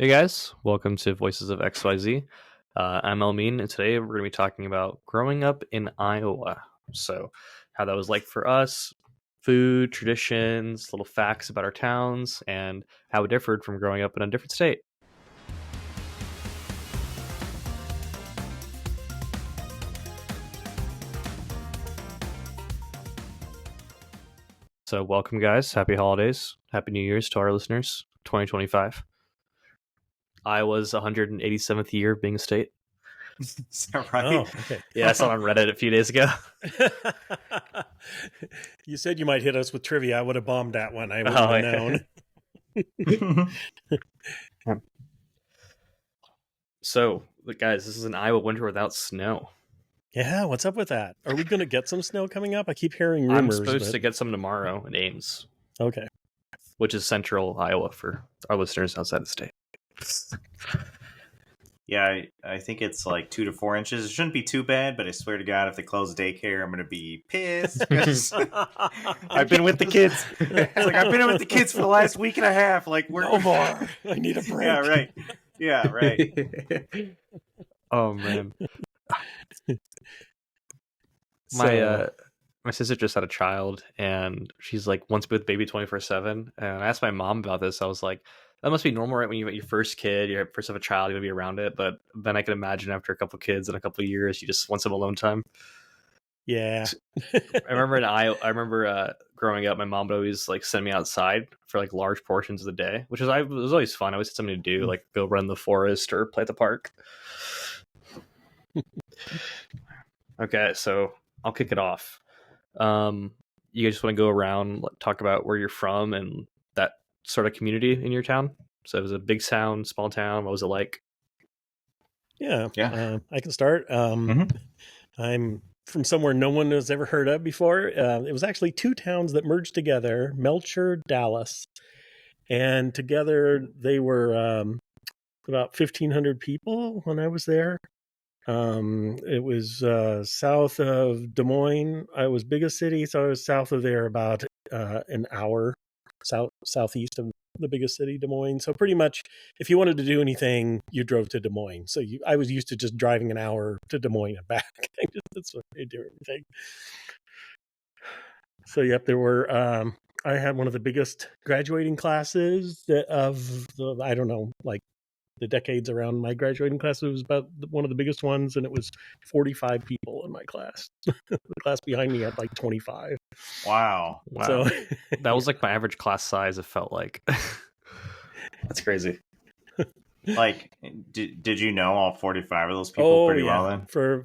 Hey guys, welcome to Voices of XYZ. I'm Elmine, and today we're going to be talking about growing up in Iowa. So, how that was like for us, food, traditions, little facts about our towns, and how it differed from growing up in a different state. So, welcome guys, happy holidays, happy New Year's to our listeners, 2025. Iowa's 187th year of being a state. Is that right? Oh, okay. Yeah, I saw it on Reddit a few days ago. You said you might hit us with trivia. I would have bombed that one. I wouldn't have known. So, guys, this is an Iowa winter without snow. Yeah, what's up with that? Are we going to get some snow coming up? I keep hearing rumors. I'm supposed to get some tomorrow in Ames. Okay. Which is central Iowa for our listeners outside the state. Yeah, I think it's like 2 to 4 inches. It shouldn't be too bad, but I swear to God, if they close daycare, I'm going to be pissed. I've been with the kids. It's like, I've been with the kids for the last week and a half. Like, we're No more. I need a break. Yeah, right. Yeah, right. Oh, man. My sister just had a child, and she's like, wants to be with baby 24/7. And I asked my mom about this. I was like, that must be normal, right? When you have your first kid, you first have a child, you want to be around it. But then I can imagine after a couple of kids and a couple of years, you just want some alone time. Yeah. I remember growing up, my mom would always like send me outside for like large portions of the day, which was always fun. I always had something to do, like go run the forest or play at the park. Okay, so I'll kick it off. You guys just want to go around, talk about where you're from and that sort of community in your town? So it was a big town, small town. What was it like? Yeah. Yeah. I can start. I'm from somewhere no one has ever heard of before. It was actually 2 towns that merged together, Melcher, Dallas. And together they were about 1,500 people when I was there. It was south of Des Moines. I was biggest city, so I was south of there about an hour southeast of the biggest city, Des Moines. So pretty much, if you wanted to do anything, you drove to Des Moines. So I was used to just driving an hour to Des Moines and back. That's what I do everything. So yep, there were. I had one of the biggest graduating classes of the, I don't know, like the decades around my graduating class. It was about one of the biggest ones, and it was 45 people in my class. The class behind me had like 25. Wow. So that was like my average class size, it felt like. That's crazy. Like, did you know all 45 of those people pretty well then? For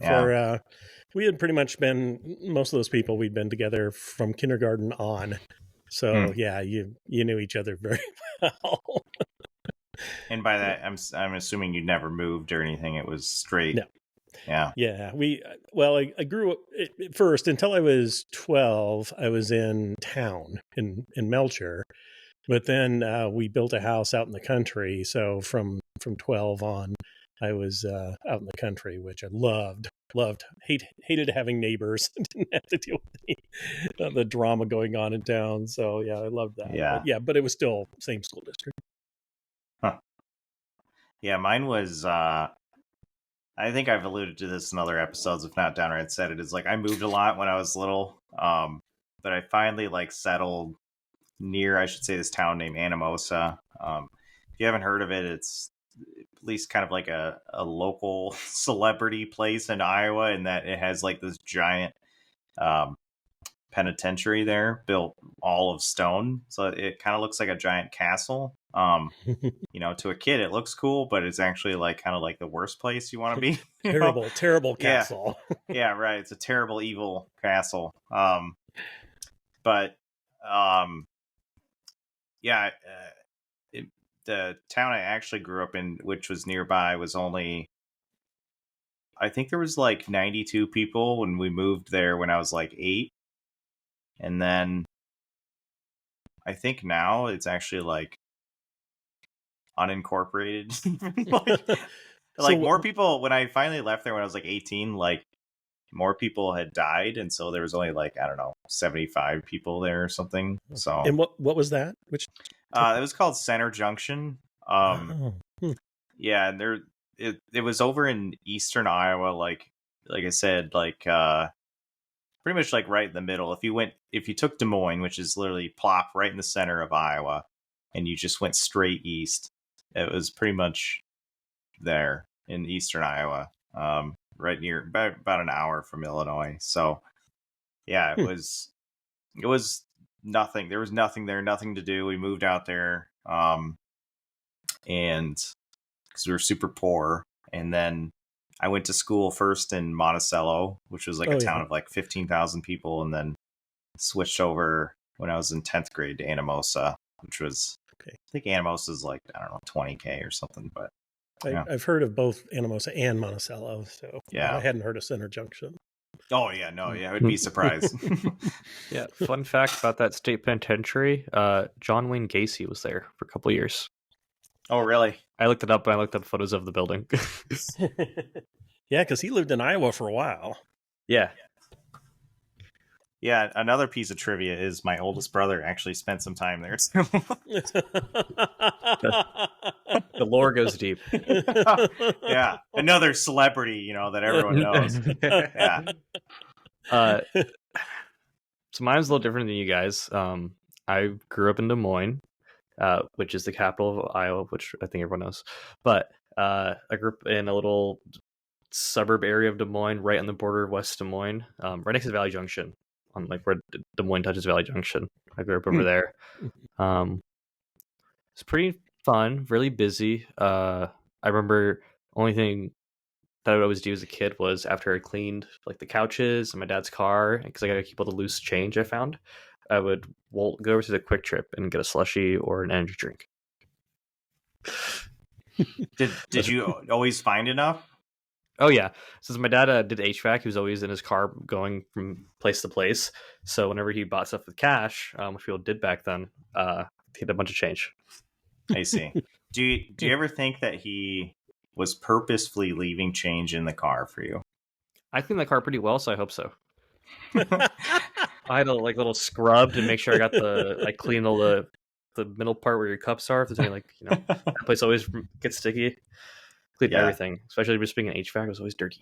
we had pretty much been, most of those people, we'd been together from kindergarten on. So yeah, you knew each other very well. And by that, I'm assuming you never moved or anything. It was straight. No. Yeah. Yeah. I grew up at first until I was 12. I was in town in Melcher, but then we built a house out in the country. So from 12 on, I was out in the country, which I loved. Hated having neighbors. Didn't have to deal with the drama going on in town. So yeah, I loved that. Yeah. But it was still same school district. Huh. Yeah, mine was, I think I've alluded to this in other episodes, if not downright said it, is like I moved a lot when I was little, but I finally like settled near, I should say, this town named Anamosa. If you haven't heard of it, it's at least kind of like a local celebrity place in Iowa, in that it has like this giant penitentiary there, built all of stone. So it kind of looks like a giant castle. To a kid, it looks cool, but it's actually like kind of like the worst place you want to be. Terrible castle. Yeah, right. It's a terrible, evil castle. The town I actually grew up in, which was nearby, was only, I think there was like 92 people when we moved there when I was like 8. And then I think now it's actually like unincorporated. More people, when I finally left there when I was like 18, like more people had died, and so there was only like, I don't know, 75 people there or something. So and what was that? Which it was called Center Junction. Yeah, and it was over in eastern Iowa, like I said, like pretty much like right in the middle. If you took Des Moines, which is literally plop right in the center of Iowa, and you just went straight east, it was pretty much there in eastern Iowa, right near about an hour from Illinois. So yeah, it was nothing. There was nothing there, nothing to do. We moved out there, and because we were super poor, and then I went to school first in Monticello, which was like a town of like 15,000 people, and then switched over when I was in 10th grade to Anamosa, which was I think Anamosa is like, I don't know, 20K or something, but I've heard of both Anamosa and Monticello, so I hadn't heard of Center Junction. Oh yeah, no, yeah, I would be surprised. Yeah, fun fact about that state penitentiary: John Wayne Gacy was there for a couple of years. Oh really? I looked it up and I looked up photos of the building. Yeah, because he lived in Iowa for a while. Yeah. Yeah, another piece of trivia is my oldest brother actually spent some time there. The lore goes deep. Yeah, another celebrity, that everyone knows. Yeah. So mine's a little different than you guys. I grew up in Des Moines, which is the capital of Iowa, which I think everyone knows. But I grew up in a little suburb area of Des Moines, right on the border of West Des Moines, right next to Valley Junction, on like where Des Moines touches Valley Junction. I grew up over there. It's pretty fun, really busy. I remember only thing that I would always do as a kid was after I cleaned like the couches in my dad's car, because I gotta keep all the loose change I found, I would go over to the Quick Trip and get a slushie or an energy drink. Did you always find enough? Oh yeah, since my dad did HVAC, he was always in his car going from place to place. So whenever he bought stuff with cash, which people did back then, he had a bunch of change. I see. Do you ever think that he was purposefully leaving change in the car for you? I cleaned the car pretty well, so I hope so. I had a little scrub to make sure I cleaned all the middle part where your cups are. If there's any that place always gets sticky. Cleaned everything, especially just being an HVAC, it was always dirty.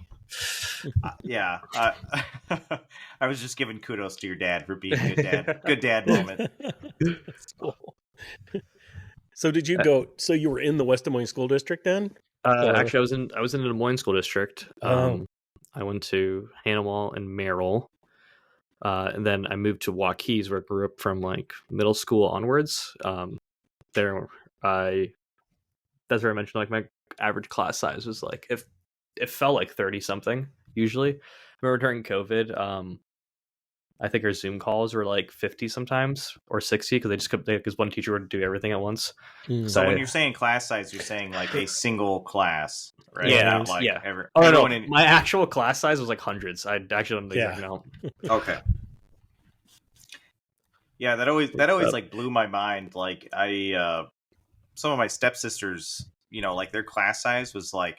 Yeah. I was just giving kudos to your dad for being a good dad. Good dad moment. Cool. So did you go? So you were in the West Des Moines School District then? Actually, I was in the Des Moines School District. I went to Hannibal and Merrill, and then I moved to Waukees, where I grew up from like middle school onwards. That's where I mentioned like my average class size was like it felt like 30 something usually. I remember during COVID, I think our Zoom calls were like 50 sometimes or 60 because one teacher would do everything at once. So when you're saying class size, you're saying like a single class, right? Yeah, Not like yeah. No. My actual class size was like hundreds. I actually don't think know. Okay. Yeah, that always like blew my mind. Like some of my stepsisters, like their class size was like,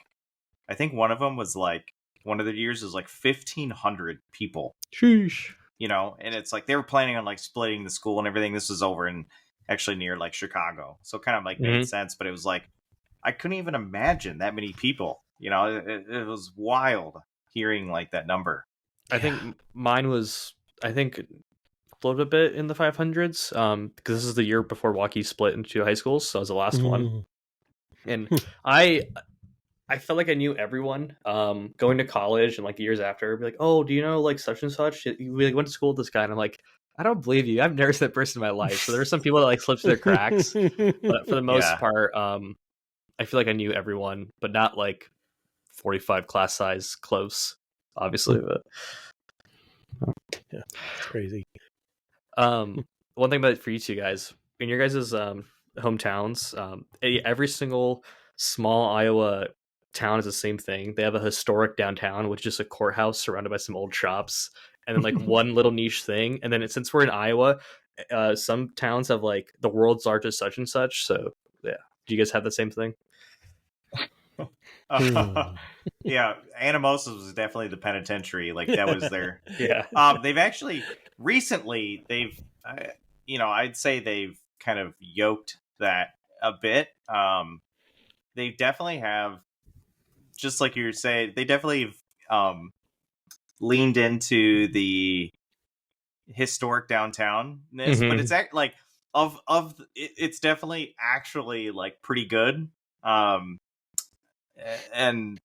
I think one of them was like, one of their years was like 1,500 people. Sheesh. And it's like they were planning on like splitting the school and everything. This was over in actually near like Chicago, so it kind of like made sense. But it was like I couldn't even imagine that many people. It was wild hearing like that number. I think mine was floated a bit in the 500s, because this is the year before Waukee split into high schools, so I was the last one, and I felt like I knew everyone. Going to college and like years after, I'd be like, "Oh, do you know like such and such? We went to school with this guy," and I'm like, "I don't believe you. I've never seen that person in my life." So there were some people that like slipped through their cracks, but for the most part, I feel like I knew everyone, but not like 45 class size close, obviously. But yeah, it's crazy. One thing about for you two guys, in your guys' hometowns, every single small Iowa town is the same thing. They have a historic downtown, which is just a courthouse surrounded by some old shops, and then like one little niche thing. And then since we're in Iowa, some towns have like the world's largest such and such. So yeah, do you guys have the same thing? Yeah, Anamosa was definitely the penitentiary. Like that was their. They've actually recently I'd say they've kind of yoked that a bit. They definitely have, just like you were saying, they definitely leaned into the historic downtownness, but it's like it's definitely actually like pretty good. Um, and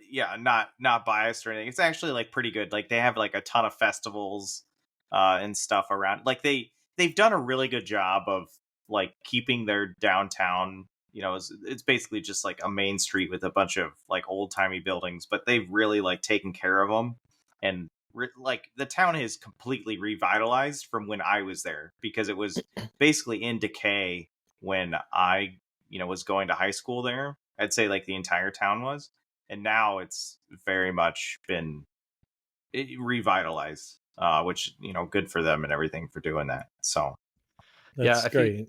yeah, not biased or anything. It's actually like pretty good. Like they have like a ton of festivals and stuff around. Like they've done a really good job of like keeping their downtown. It's basically just like a main street with a bunch of like old timey buildings, but they've really like taken care of them. And like the town is completely revitalized from when I was there, because it was basically in decay when I was going to high school there. I'd say like the entire town was, and now it's very much been revitalized, which good for them and everything for doing that. So That's great.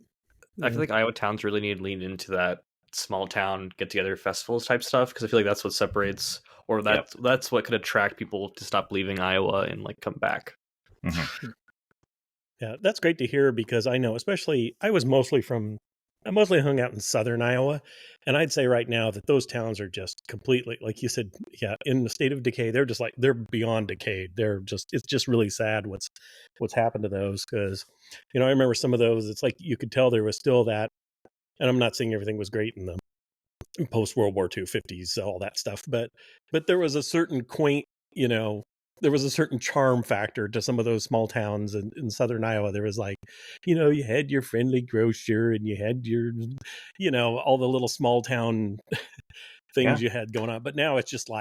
I feel like Iowa towns really need to lean into that small town get together festivals type stuff, because I feel like that's what separates, or that's what could attract people to stop leaving Iowa and like come back. Mm-hmm. Yeah, that's great to hear, because I know, especially I mostly hung out in southern Iowa, and I'd say right now that those towns are just completely, like you said, in the state of decay. They're just like, they're beyond decayed. It's just really sad what's happened to those, because I remember some of those, it's like you could tell there was still that, and I'm not saying everything was great in the post World War II 50s, all that stuff, but there was a certain quaint, there was a certain charm factor to some of those small towns in southern Iowa. There was like, you had your friendly grocer, and you had your, all the little small town things you had going on. But now it's just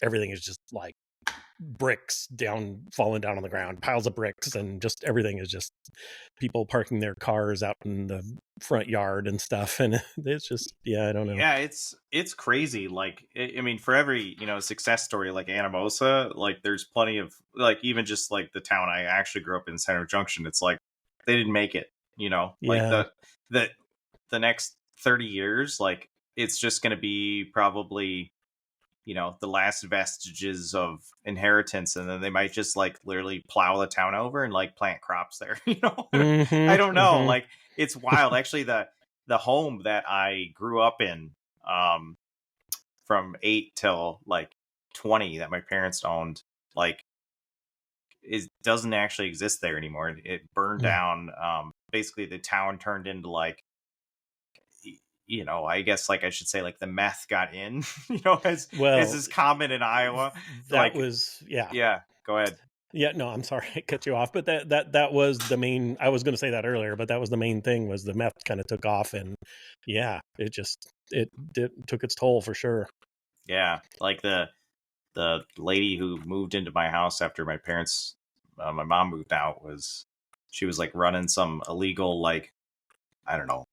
everything is just like bricks falling down on the ground, piles of bricks, and just everything is just people parking their cars out in the front yard and stuff. And it's just, I don't know. Yeah, it's crazy. Like, I mean, for every success story like Anamosa, like there's plenty of, like, even just like the town I actually grew up in, Center Junction, it's like they didn't make it. Like the next 30 years, like it's just going to be probably the last vestiges of inheritance, and then they might just like literally plow the town over and like plant crops there. I don't know. Mm-hmm. Like, it's wild. Actually, the home that I grew up in, from 8 till like 20, that my parents owned, like, it doesn't actually exist there anymore. It burned down. Basically the town turned into like, I guess, like, I should say, like, the meth got in, as is common in Iowa. That yeah, go ahead. Yeah, no, I'm sorry I cut you off, but that was the main, I was going to say that earlier, but that was the main thing, was the meth kind of took off, and it took its toll for sure. Yeah, like the lady who moved into my house after my parents, my mom moved out, she was like running some illegal, like, I don't know,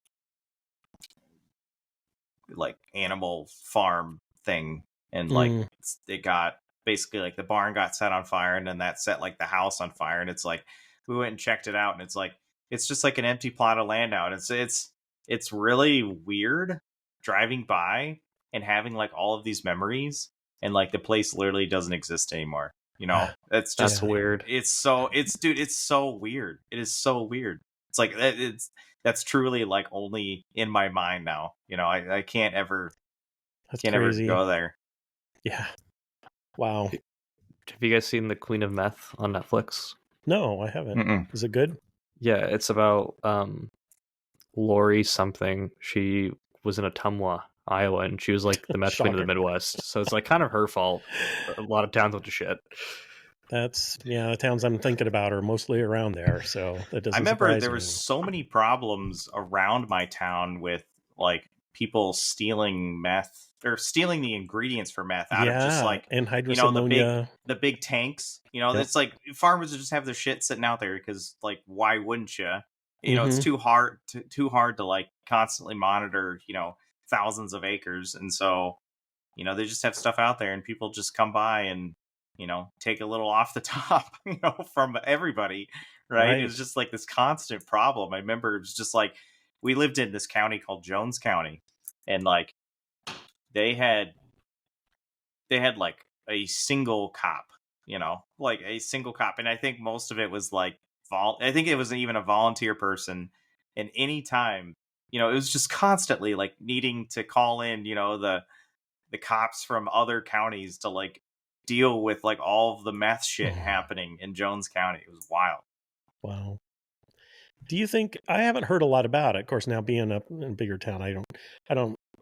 like animal farm thing, and like it got, basically like the barn got set on fire, and then that set like the house on fire, and it's like we went and checked it out, and it's like it's just like an empty plot of land out. It's really weird driving by and having like all of these memories, and like the place literally doesn't exist anymore. It's just weird. It's so weird. It is so weird. It's like that's truly like only in my mind now. I can't ever ever go there. Yeah. Wow. Have you guys seen The Queen of Meth on Netflix? No, I haven't. Mm-mm. Is it good? Yeah, it's about Lori something. She was in Ottumwa, Iowa, and she was like the meth queen of the Midwest. So it's like kind of her fault. A lot of towns went to shit. That's, the towns I'm thinking about are mostly around there, so that doesn't. I remember there was so many problems around my town with like people stealing meth, or stealing the ingredients for meth out of just like anhydrous ammonia, the big tanks. It's like farmers just have their shit sitting out there because, like, why wouldn't you? It's too hard to like constantly monitor thousands of acres, and so they just have stuff out there, and people just come by and take a little off the top, from everybody, right? It was just like this constant problem. I remember it was just like, we lived in this county called Jones County, and like they had like a single cop, like a single cop, and I think most of it was like I think it wasn't even a volunteer person, and anytime it was just constantly like needing to call in, the cops from other counties to like deal with like all of the meth shit happening in Jones County. It was wild. Wow. Do you think, I haven't heard a lot about it. Of course, now being up in a bigger town,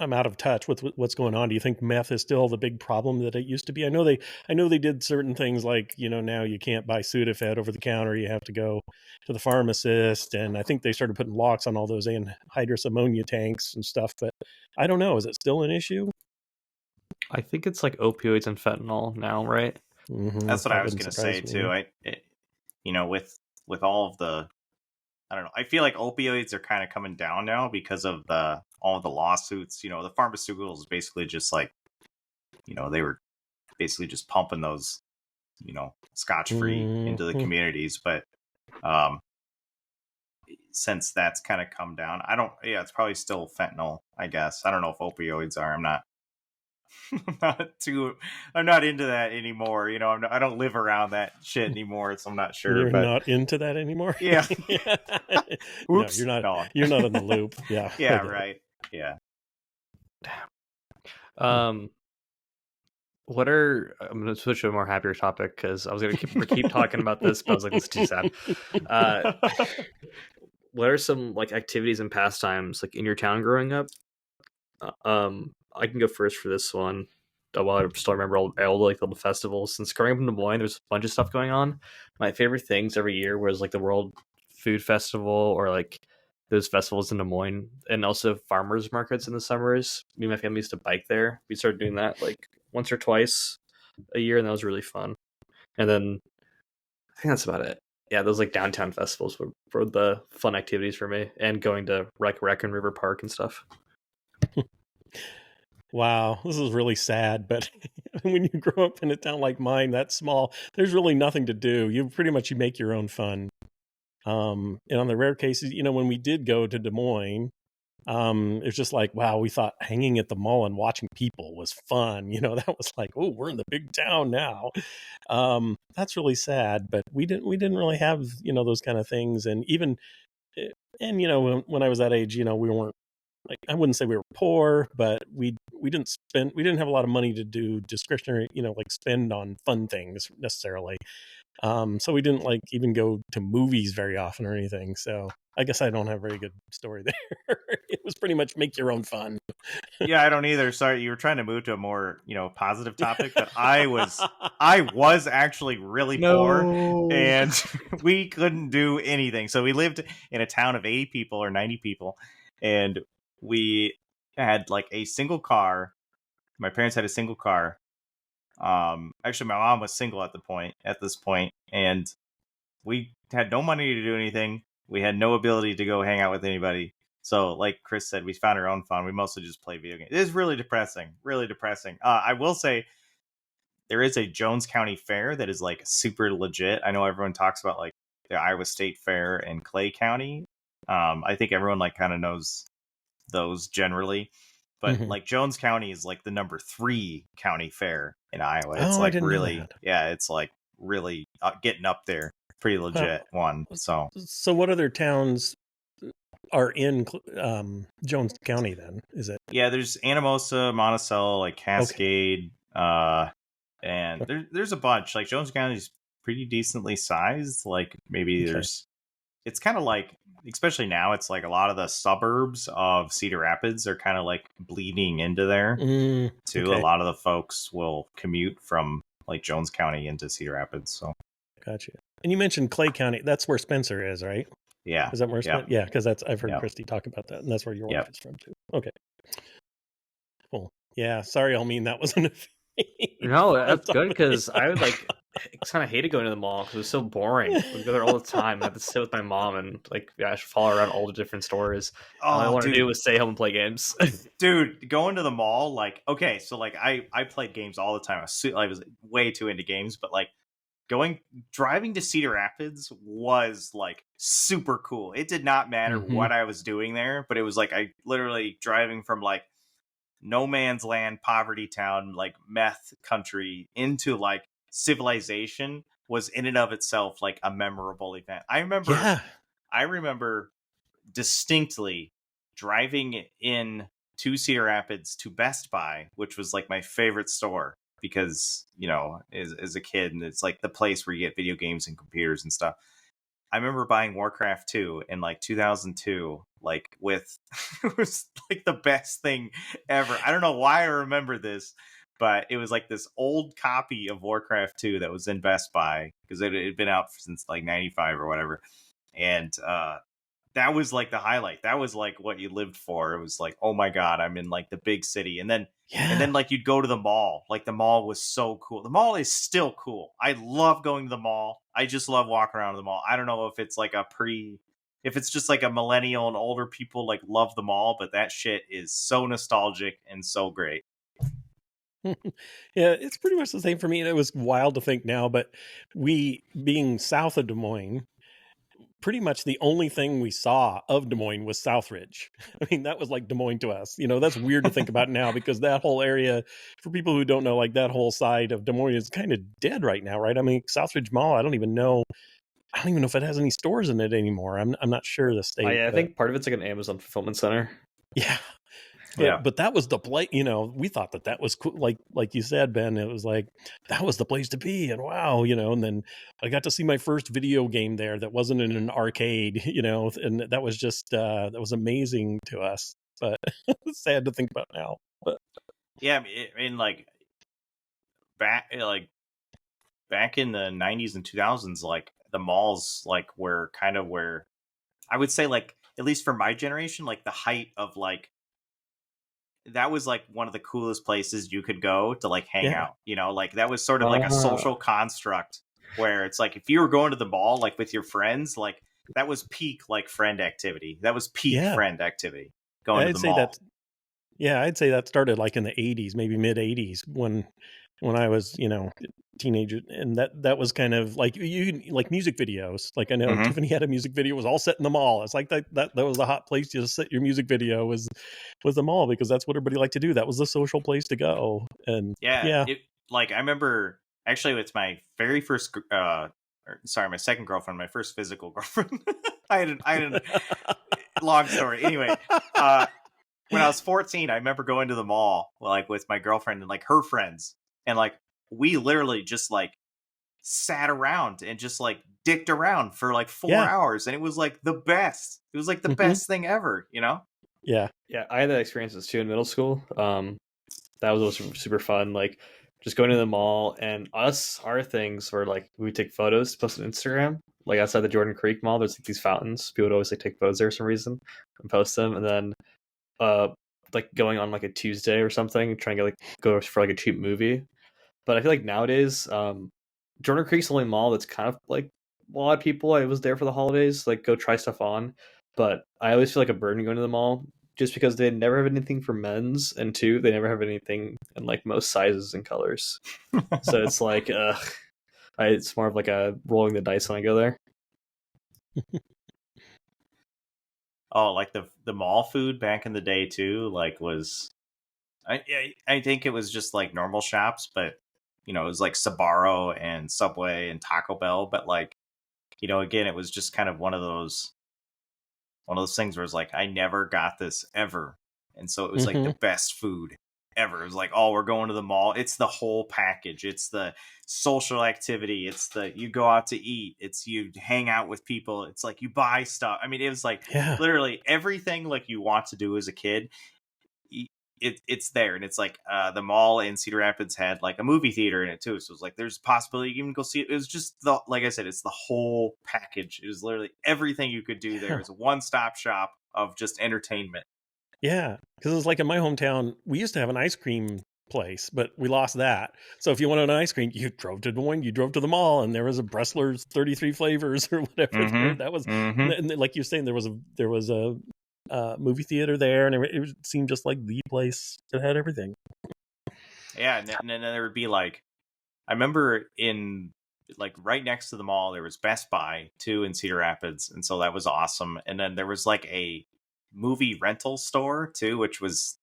I'm out of touch with what's going on. Do you think meth is still the big problem that it used to be? I know they did certain things like, now you can't buy Sudafed over the counter. You have to go to the pharmacist. And I think they started putting locks on all those anhydrous ammonia tanks and stuff. But I don't know. Is it still an issue? I think it's like opioids and fentanyl now, right? Mm-hmm. That's what I was going to say too. With all of the, I don't know. I feel like opioids are kind of coming down now because of all of the lawsuits. The pharmaceuticals basically just like, they were basically just pumping those, scotch-free into the communities. But since that's kind of come down, it's probably still fentanyl, I guess. I don't know if opioids are. I'm not into that anymore. I don't live around that shit anymore, so I'm not sure. You're not into that anymore? Yeah. Oops. No, you're not in the loop. Yeah. Yeah, right. Yeah. I'm gonna switch to a more happier topic because I was gonna keep talking about this, but I was like, it's too sad. What are some like activities and pastimes like in your town growing up? I can go first for this one. While I still remember all the festivals. Since growing up in Des Moines, there's a bunch of stuff going on. My favorite things every year was like the World Food Festival or like those festivals in Des Moines, and also farmers markets in the summers. Me and my family used to bike there. We started doing that like once or twice a year, and that was really fun. And then I think that's about it. Yeah, those like downtown festivals were the fun activities for me, and going to Rec and River Park and stuff. Wow, this is really sad, but when you grow up in a town like mine, that small, there's really nothing to do. You make your own fun. And on the rare cases, when we did go to Des Moines, it's just like, wow, we thought hanging at the mall and watching people was fun. That was like, oh, we're in the big town now. That's really sad, but we didn't really have, those kind of things. And even, when I was that age, we weren't, like, I wouldn't say we were poor, but we didn't have a lot of money to do discretionary, like spend on fun things necessarily. So we didn't like even go to movies very often or anything. So I guess I don't have a very good story there. It was pretty much make your own fun. Yeah, I don't either. Sorry, you were trying to move to a more, positive topic, but I was actually really poor and we couldn't do anything. So we lived in a town of 80 people or 90 people, and we had like a single car. My parents had a single car. Actually, my mom was single at this point, and we had no money to do anything. We had no ability to go hang out with anybody. So, like Chris said, we found our own fun. We mostly just play video games. It is really depressing. Really depressing. I will say there is a Jones County fair that is like super legit. I know everyone talks about like the Iowa State Fair in Clay County. I think everyone like kind of knows those generally, but like Jones County is like the number 3 county fair in Iowa. It's like really, it's like really getting up there. Pretty legit one. So what other towns are in Jones County then? Is it? Yeah, there's Anamosa, Monticello, like Cascade, and there's a bunch. Like Jones County is pretty decently sized. Like maybe it's kind of like, especially now, it's like a lot of the suburbs of Cedar Rapids are kind of like bleeding into there too. A lot of the folks will commute from like Jones County into Cedar Rapids. So gotcha. And you mentioned Clay County. That's where Spencer is, right? Yeah. Is that where Spencer? Yeah, because I've heard Christy talk about that, and that's where your wife is from too. Okay. Cool. Yeah. Sorry, Almeen, that wasn't a thing. No, that's good because I would like kind of hated going to the mall because it was so boring. We'd go there all the time. I had to sit with my mom and like I should follow around all the different stores. All I wanted to do was stay home and play games. Dude, going to the mall, like, okay, so like I played games all the time. I was way too into games, but like driving to Cedar Rapids was like super cool. It did not matter what I was doing there, but it was like I literally driving from like no man's land, poverty town, like meth country into like civilization was in and of itself like a memorable event. I remember distinctly driving in to Cedar Rapids to Best Buy, which was like my favorite store because, you know, as a kid, and it's like the place where you get video games and computers and stuff. I remember buying Warcraft 2 in like 2002, like with it was like the best thing ever. I don't know why I remember this, but it was like this old copy of Warcraft 2 that was in Best Buy because it had been out since like 95 or whatever. And that was like the highlight. That was like what you lived for. It was like, oh my God, I'm in like the big city. And then like you'd go to the mall. Like the mall was so cool. The mall is still cool. I love going to the mall. I just love walking around the mall. I don't know if it's like if it's just like a millennial and older people like love the mall, but that shit is so nostalgic and so great. Yeah, it's pretty much the same for me. And it was wild to think now, but we being south of Des Moines, pretty much the only thing we saw of Des Moines was Southridge. I mean, that was like Des Moines to us. You know, that's weird to think about now because that whole area, for people who don't know, like that whole side of Des Moines is kind of dead right now, right? I mean, Southridge Mall, I don't even know if it has any stores in it anymore. I'm not sure the state. I think part of it's like an Amazon fulfillment center. Yeah. Yeah. But that was the place, you know, we thought that was cool. Like you said, Ben, it was like, that was the place to be. And wow, you know, and then I got to see my first video game there that wasn't in an arcade, you know, and that was just, that was amazing to us, but it's sad to think about now. But yeah, I mean, like back in the 90s and 2000s, like the malls like were kind of where I would say, like, at least for my generation, like the height of like, that was like one of the coolest places you could go to like hang out, you know, like that was sort of like a social construct where it's like, if you were going to the mall, like with your friends, like that was peak, like friend activity. That was peak friend activity going to the mall. I'd say that started like in the 80s, maybe mid 80s when I was, you know, teenager, and that was kind of like like music videos. Like I know Tiffany had a music video, it was all set in the mall. It's like that was the hot place to set your music video was the mall because that's what everybody liked to do. That was the social place to go. And like I remember actually with my very first my second girlfriend, my first physical girlfriend. I had long story. Anyway, when I was 14, I remember going to the mall like with my girlfriend and like her friends, and like we literally just like sat around and just like dicked around for like 4 hours, and it was like the best. It was like the best thing ever, you know? Yeah, I had that experiences too in middle school. That was also super fun. Like just going to the mall, and our things were like we take photos, post on Instagram. Like outside the Jordan Creek Mall, there's like these fountains. People would always like take photos there for some reason and post them, and then like going on like a Tuesday or something, trying to go for like a cheap movie. But I feel like nowadays, Jordan Creek's the only mall that's kind of like a lot of people. I was there for the holidays, like go try stuff on. But I always feel like a burden going to the mall just because they never have anything for men's, and two, they never have anything in like most sizes and colors. So it's like, it's more of like a rolling the dice when I go there. Oh, like the mall food back in the day too, like was, I think it was just like normal shops, but you know, it was like Sbarro and Subway and Taco Bell, but like, you know, again, it was just kind of one of those things where it's like, I never got this ever. And so it was like the best food ever. It was like, oh, we're going to the mall. It's the whole package. It's the social activity. It's the, you go out to eat. It's you hang out with people. It's like you buy stuff. I mean, it was like literally everything like you want to do as a kid. It's there. And it's like the mall in Cedar Rapids had like a movie theater in it too. So it was like, there's a possibility you can go see it. It was just like I said, it's the whole package. It was literally everything you could do there. It's a one-stop shop of just entertainment. Yeah, because it was like in my hometown, we used to have an ice cream place, but we lost that. So if you wanted an ice cream, you drove to Des Moines, you drove to the mall, and there was a Bressler's 33 flavors or whatever. That was, and like you're saying, there was a movie theater there, and it seemed just like the place that had everything. Yeah, and then there would be like, I remember in like right next to the mall, there was Best Buy too in Cedar Rapids, and so that was awesome. And then there was like a movie rental store too, which was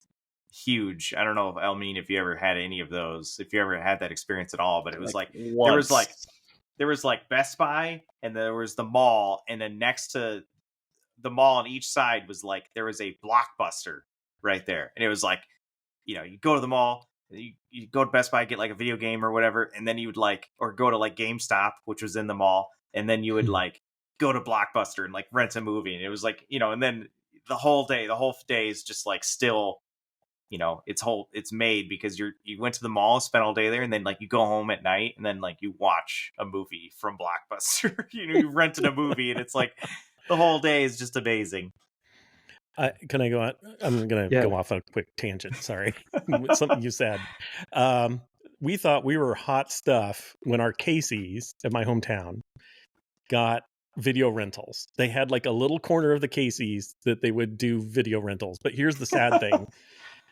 huge. I don't know if you ever had any of those, if you ever had that experience at all, but it was like there was like Best Buy, and there was the mall, and then next to the mall on each side was like, there was a Blockbuster right there. And it was like, you go to the mall, you go to Best Buy, get like a video game or whatever. And then you would like, or go to like GameStop, which was in the mall. And then you would like go to Blockbuster and like rent a movie. And it was like, and then the whole day is just like still, it's made because you went to the mall, spent all day there, and then like you go home at night and then like you watch a movie from Blockbuster. You rented a movie and it's like the whole day is just amazing. Can I go on? I'm going to go off on a quick tangent. Sorry. Something you said. We thought we were hot stuff when our Casey's at my hometown got video rentals. They had like a little corner of the Casey's that they would do video rentals. But here's the sad thing.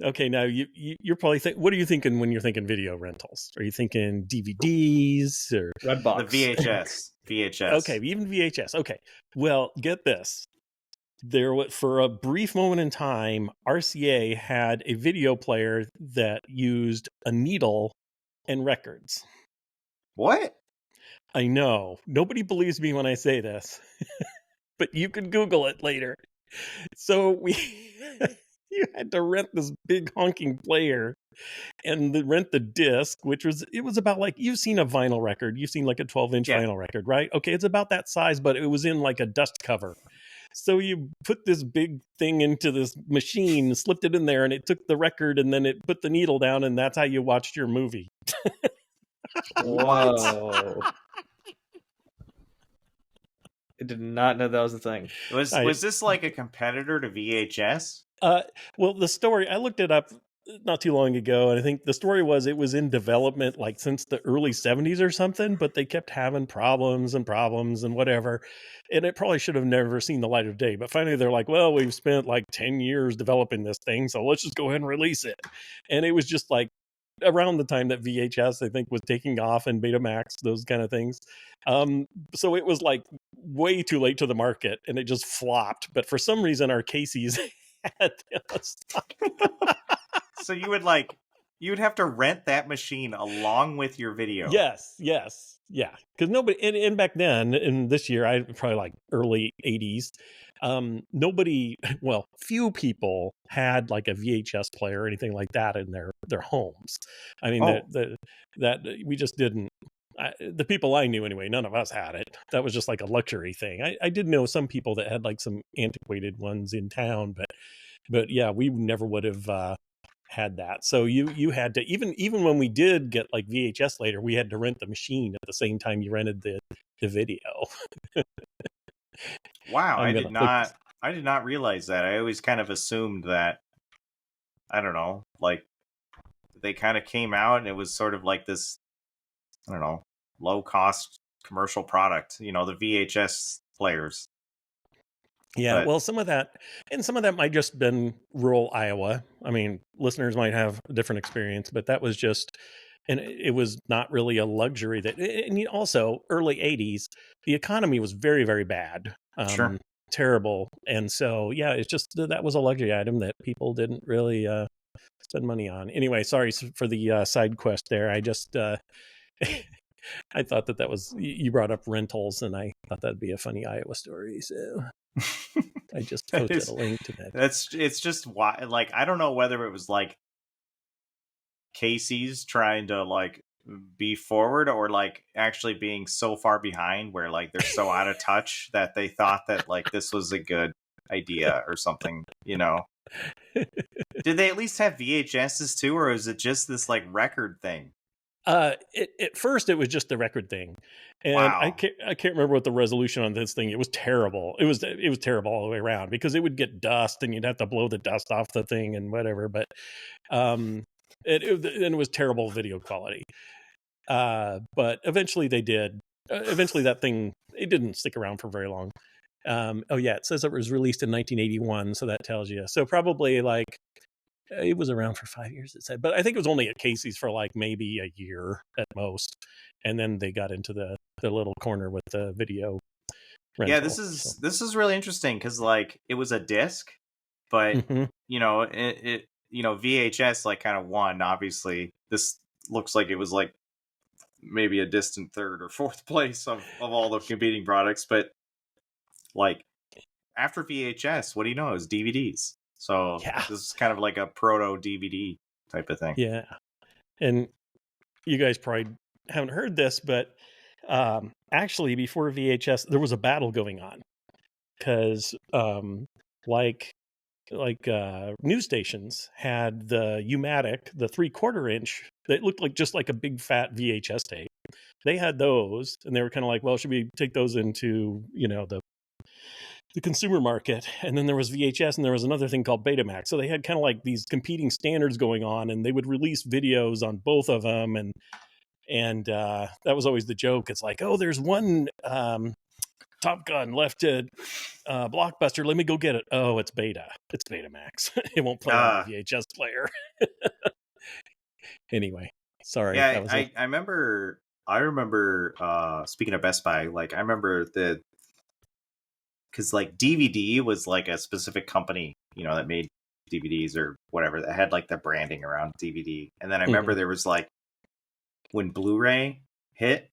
Okay, now you're probably what are you thinking when you're thinking video rentals? Are you thinking DVDs or Redbox? The VHS. Okay, even VHS. Okay, well, get this. For a brief moment in time, RCA had a video player that used a needle and records. What? I know. Nobody believes me when I say this, but you can Google it later. So you had to rent this big honking player and rent the disc, it was about like, you've seen a vinyl record. You've seen like a 12-inch vinyl record, right? Okay, it's about that size, but it was in like a dust cover. So you put this big thing into this machine, slipped it in there, and it took the record, and then it put the needle down, and that's how you watched your movie. Whoa. I did not know that was a thing. Was this like a competitor to VHS? Well, the story, I looked it up not too long ago, and I think the story was it was in development like since the early 70s or something, but they kept having problems and whatever, and it probably should have never seen the light of day. But finally they're like, well, we've spent like 10 years developing this thing, so let's just go ahead and release it. And it was just like around the time that VHS, I think, was taking off, and Betamax, those kind of things. So it was like way too late to the market, and it just flopped. But for some reason, our Casey's had this. So you would have to rent that machine along with your video. Yes. Yeah. Because nobody, and back then, in this year, I probably like early 80s, few people had like a VHS player or anything like that in their homes. I mean, that we just didn't. The people I knew anyway, none of us had it. That was just like a luxury thing. I did know some people that had like some antiquated ones in town, but yeah, we never would have had that. So you had to, even when we did get like VHS later, we had to rent the machine at the same time you rented the video. Wow, I did not realize that. I always kind of assumed that, I don't know, like they kind of came out and it was sort of like this, I don't know, low cost commercial product, the VHS players. Yeah, well, some of that might just been rural Iowa. I mean, listeners might have a different experience, but that was just, and it was not really a luxury and also early 80s, the economy was very, very bad. Sure. Terrible. And so, yeah, it's just, that was a luxury item that people didn't really spend money on. Anyway, sorry for the side quest there. I just, I thought that was, you brought up rentals, and I thought that'd be a funny Iowa story. So I just posted a link to that. It's just why, like, I don't know whether it was like Casey's trying to like be forward or like actually being so far behind where like they're so out of touch that they thought that like this was a good idea or something, Did they at least have VHSs too, or is it just this like record thing? At first it was just the record thing, and wow. I can't remember what the resolution on this thing. It was terrible. It was terrible all the way around because it would get dust and you'd have to blow the dust off the thing and whatever. But it was terrible video quality. But eventually they did. Eventually that thing, it didn't stick around for very long. It says it was released in 1981, so that tells you. So probably like. It was around for 5 years, it said, but I think it was only at Casey's for like maybe a year at most, and then they got into the little corner with the video rental. Yeah, this is really interesting because like it was a disc, but it VHS like kind of won. Obviously, this looks like it was like maybe a distant third or fourth place of all the competing products, but like after VHS, what do you know? It was DVDs. So Yeah. this is kind of like a proto DVD type of thing. Yeah. And you guys probably haven't heard this, but actually before VHS, there was a battle going on because like news stations had the U-matic, the 3/4 inch that looked like just like a big fat VHS tape. They had those, and they were kind of like, well, should we take those into, the consumer market? And then there was VHS, and there was another thing called Betamax. So they had kind of like these competing standards going on, and they would release videos on both of them. And that was always the joke. It's like, oh, there's one Top Gun left at Blockbuster. Let me go get it. Oh, it's Beta. It's Betamax. It won't play on the VHS player. Anyway, sorry. Yeah, I remember. Speaking of Best Buy, like I remember because like DVD was like a specific company, that made DVDs or whatever that had like the branding around DVD. And then I remember there was like when Blu-ray hit,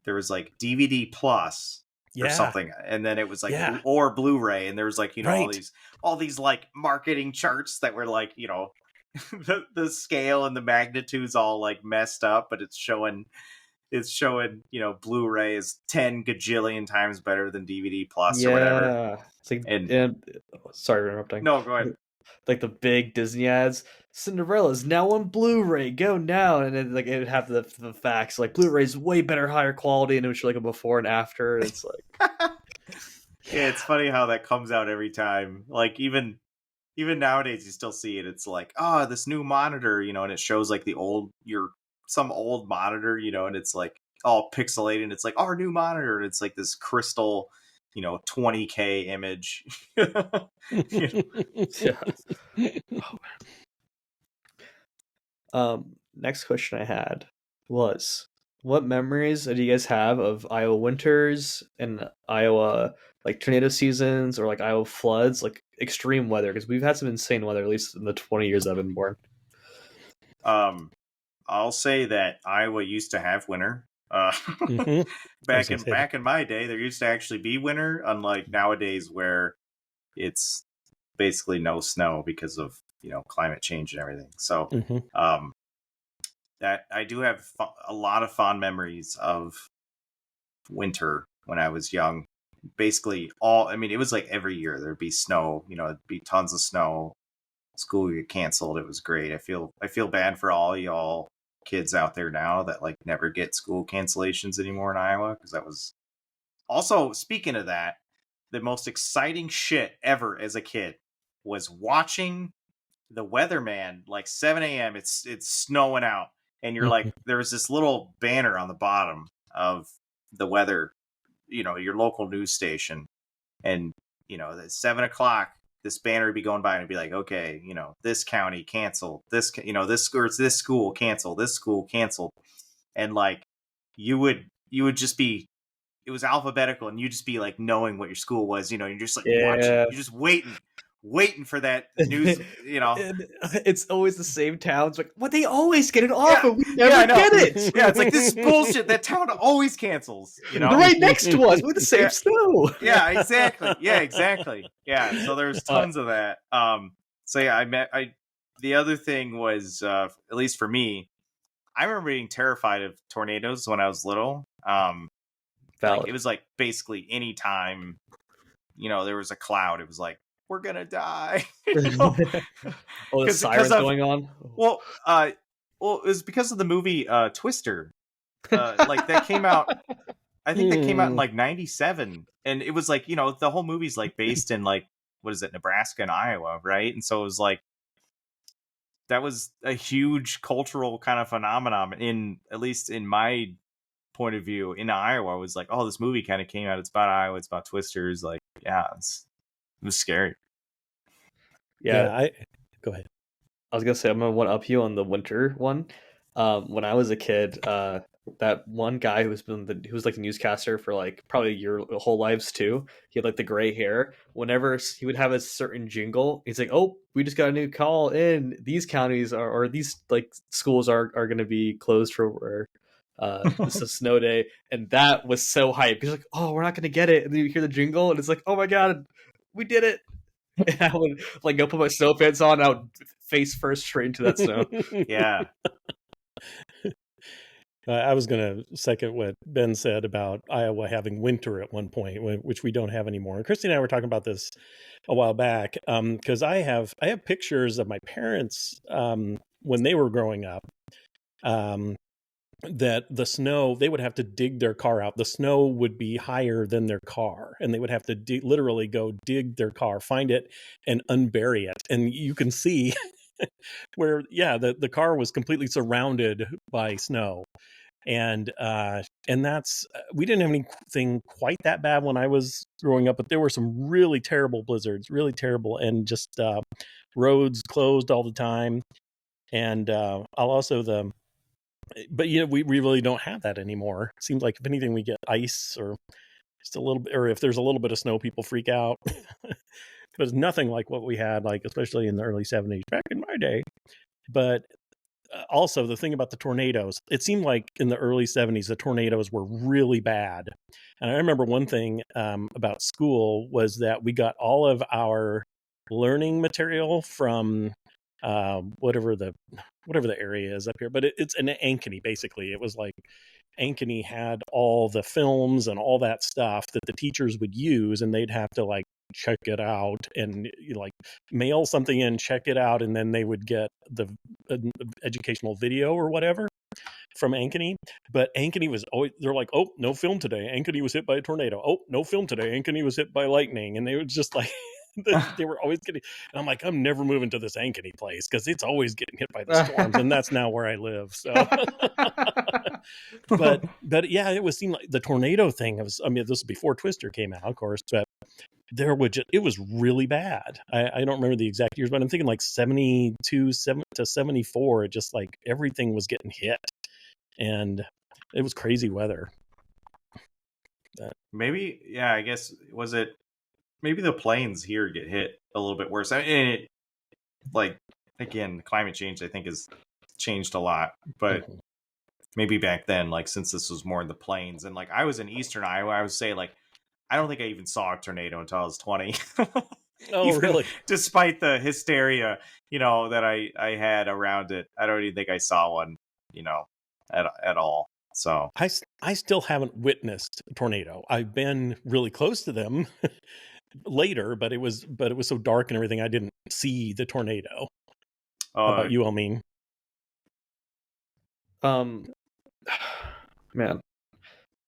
there was like DVD Plus. Or something, and then it was like or Blu-ray, and there was like all these like marketing charts that were like the scale and the magnitudes all like messed up, but it's showing Blu-ray is 10 gajillion times better than DVD Plus or whatever. It's like, and sorry for interrupting. No, go ahead. Like the big Disney ads, Cinderella's now on Blu-ray, go now, and then like it would have the facts like Blu-ray's way better, higher quality, and it would show like a before and after. And it's like, yeah, it's funny how that comes out every time. Like even nowadays, you still see it. It's like, this new monitor, and it shows like some old monitor, and it's like all pixelated. And it's like our new monitor, and it's like this crystal 20K image. Next question I had was, what memories do you guys have of Iowa winters and Iowa like tornado seasons or like Iowa floods, like extreme weather? Because we've had some insane weather, at least in the 20 years I've been born. I'll say that Iowa used to have winter. Back in my day, there used to actually be winter, unlike nowadays where it's basically no snow because of climate change and everything. So that I do have a lot of fond memories of winter when I was young. Basically it was like every year there'd be snow, it'd be tons of snow. School would get canceled. It was great. I feel bad for all y'all kids out there now that like never get school cancellations anymore in Iowa, because that was also, speaking of that, the most exciting shit ever as a kid was watching the weatherman, like 7 a.m. It's snowing out, and you're like, there was this little banner on the bottom of the weather, your local news station, and at 7 o'clock this banner would be going by and it'd be like, okay, this county canceled, this school canceled, this school canceled. And like, you would just be, it was alphabetical, and you just be like knowing what your school was, you're just like watching, you're just waiting for that news, And it's always the same towns. Like, what, they always get it off, and we never get it. Yeah, it's like, this is bullshit. That town always cancels. They're right next to us with the same snow. Yeah, exactly. Yeah, so there's tons of that. So yeah, the other thing was, at least for me, I remember being terrified of tornadoes when I was little. Like, it was like basically any time, there was a cloud, it was like, we're gonna die. Oh, the sirens going on. Well, it was because of the movie Twister. Like that came out. I think that came out in like '97, and it was like, the whole movie's like based in like, what is it, Nebraska and Iowa, right? And so it was like, that was a huge cultural kind of phenomenon at least in my point of view in Iowa. Was like, oh, this movie kind of came out. It's about Iowa. It's about twisters. Like, yeah, it was scary. Yeah, go ahead. I was gonna say, I'm gonna one up you on the winter one. When I was a kid, that one guy who was like the newscaster for like probably your whole lives too. He had like the gray hair. Whenever he would have a certain jingle, he's like, "Oh, we just got a new call in. These counties or these like schools are going to be closed for this is a snow day," and that was so hype. He's like, "Oh, we're not going to get it," and then you hear the jingle, and it's like, "Oh my god, we did it. And I would like go put my snow pants on, and I would face first straight into that snow. Yeah. I was going to second what Ben said about Iowa having winter at one point, which we don't have anymore. And Christy and I were talking about this a while back because I have pictures of my parents when they were growing up. That the snow, they would have to dig their car out. The snow would be higher than their car, and they would have to literally go dig their car, find it, and unbury it. And you can see where, the car was completely surrounded by snow. And that's, we didn't have anything quite that bad when I was growing up, but there were some really terrible blizzards, really terrible, and just roads closed all the time. And but we really don't have that anymore. It seems like if anything, we get ice or just a little bit, or if there's a little bit of snow, people freak out. But it's nothing like what we had, like especially in the early 70s back in my day. But also the thing about the tornadoes, it seemed like in the early 70s, the tornadoes were really bad. And I remember one thing about school was that we got all of our learning material from whatever the area is up here, but it's an Ankeny. Basically, it was like Ankeny had all the films and all that stuff that the teachers would use, and they'd have to like check it out and like mail something in, check it out, and then they would get the educational video or whatever from Ankeny. But Ankeny was always, they're like, oh, no film today, Ankeny was hit by a tornado. Oh, no film today, Ankeny was hit by lightning. And they were just like they were always getting, and I'm like, I'm never moving to this Ankeny place because it's always getting hit by the storms. And that's now where I live. So but yeah, it seemed like the tornado thing was, I mean, this was before Twister came out, of course, but it was really bad. I don't remember the exact years, but I'm thinking like 72 to 74. It just like everything was getting hit, and it was crazy weather. Maybe, yeah, I guess, was it maybe the plains here get hit a little bit worse? I mean, like, again, climate change, I think, has changed a lot, but maybe back then, like, since this was more in the plains, and like I was in eastern Iowa, I would say, like, I don't think I even saw a tornado until I was 20. Oh, really? Despite the hysteria, that I had around it, I don't even think I saw one, at all. So I still haven't witnessed a tornado. I've been really close to them later, but it was so dark and everything, I didn't see the tornado. How about you, Almin? Man, I'm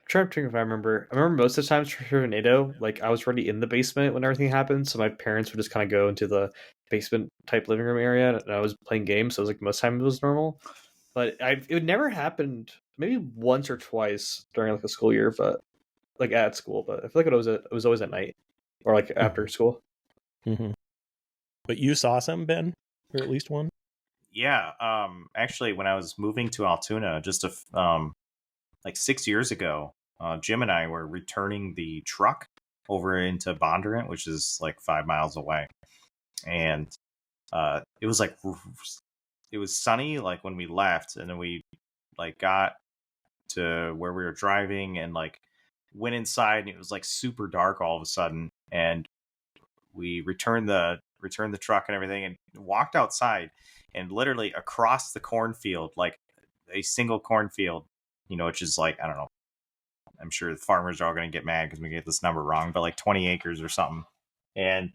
trying to think if I remember most of the times for tornado, like I was already in the basement when everything happened, so my parents would just kind of go into the basement type living room area, and I was playing games, so it was like most time it was normal. But it would never happened, maybe once or twice during like a school year, but like at school. But I feel like it was always at night or like after school. Mm-hmm. But you saw some, Ben, or at least one? Yeah, actually, when I was moving to Altoona, just like 6 years ago, Jim and I were returning the truck over into Bondurant, which is like 5 miles away, and it was like, it was sunny like when we left, and then we like got to where we were driving and like went inside, and it was like super dark all of a sudden, and we returned the truck and everything and walked outside, and literally across the cornfield, like a single cornfield, which is like, I don't know, I'm sure the farmers are all going to get mad because we get this number wrong, but like 20 acres or something. And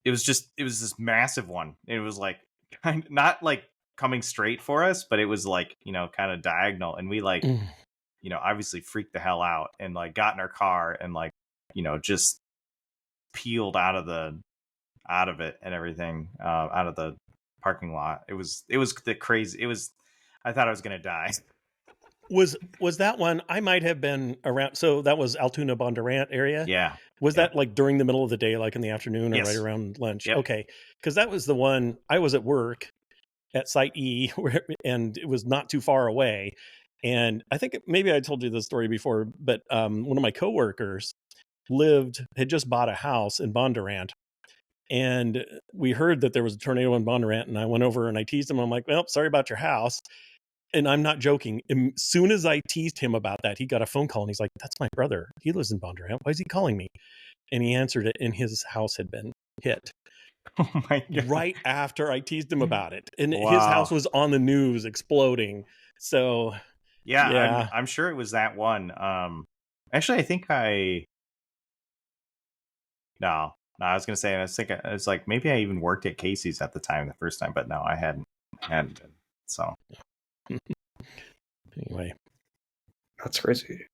it was this massive one. It was like kind of not like coming straight for us, but it was like, kind of diagonal. And we like, obviously freaked the hell out and like got in our car and like, just peeled out of it and everything, out of the parking lot. It was the crazy. I thought I was going to die. Was that one? I might have been around. So that was Altoona Bondurant area. Yeah. Was that like during the middle of the day, like in the afternoon, or right around lunch? Yep. Okay, because that was the one. I was at work at Site E, and it was not too far away. And I think maybe I told you this story before, but one of my coworkers had just bought a house in Bondurant, and we heard that there was a tornado in Bondurant, and I went over and I teased him. I'm like, well, sorry about your house. And I'm not joking. As soon as I teased him about that, he got a phone call and he's like, that's my brother. He lives in Bondurant. Why is he calling me? and he answered it, and his house had been hit. Oh my God. Right after I teased him about it, and his Wow. house was on the news exploding. So yeah. I'm sure it was that one. Actually, I think no, I was gonna say, I was thinking, I was like, maybe I even worked at Casey's at the time, the first time, but no, I hadn't been. So anyway, that's crazy.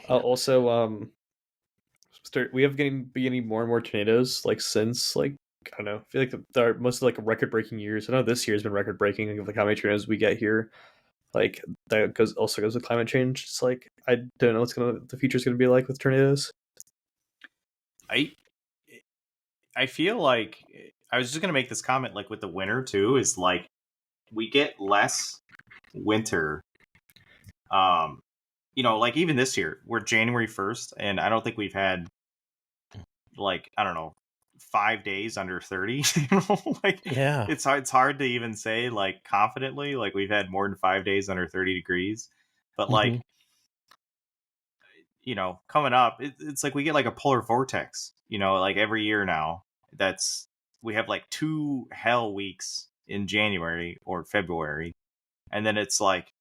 Also, we have beginning more and more tornadoes, like since like I don't know, I feel like they're mostly like record breaking years. I know this year has been record breaking, like how many tornadoes we get here. Like that also goes with climate change. It's like I don't know what the future's gonna be like with tornadoes. I feel like I was just gonna make this comment, like with the winter too, is like we get less winter. Like even this year, we're January 1st, and I don't think we've had like, I don't know, 5 days under 30. Like, yeah, it's hard to even say like confidently like we've had more than 5 days under 30 degrees, but like coming up, it's like we get like a polar vortex, like every year now. We have like 2 hell weeks in January or February, and then it's like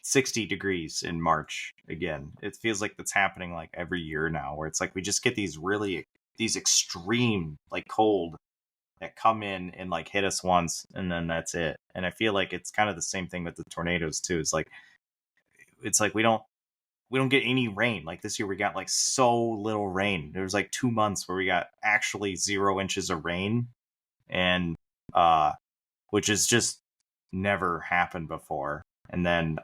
60 degrees in March again. It feels like that's happening like every year now, where it's like we just get these extreme like cold that come in and like hit us once, and then that's it. And I feel like it's kind of the same thing with the tornadoes too. It's like we don't get any rain. Like this year we got like so little rain. There was like 2 months where we got actually 0 inches of rain, and which has just never happened before. And then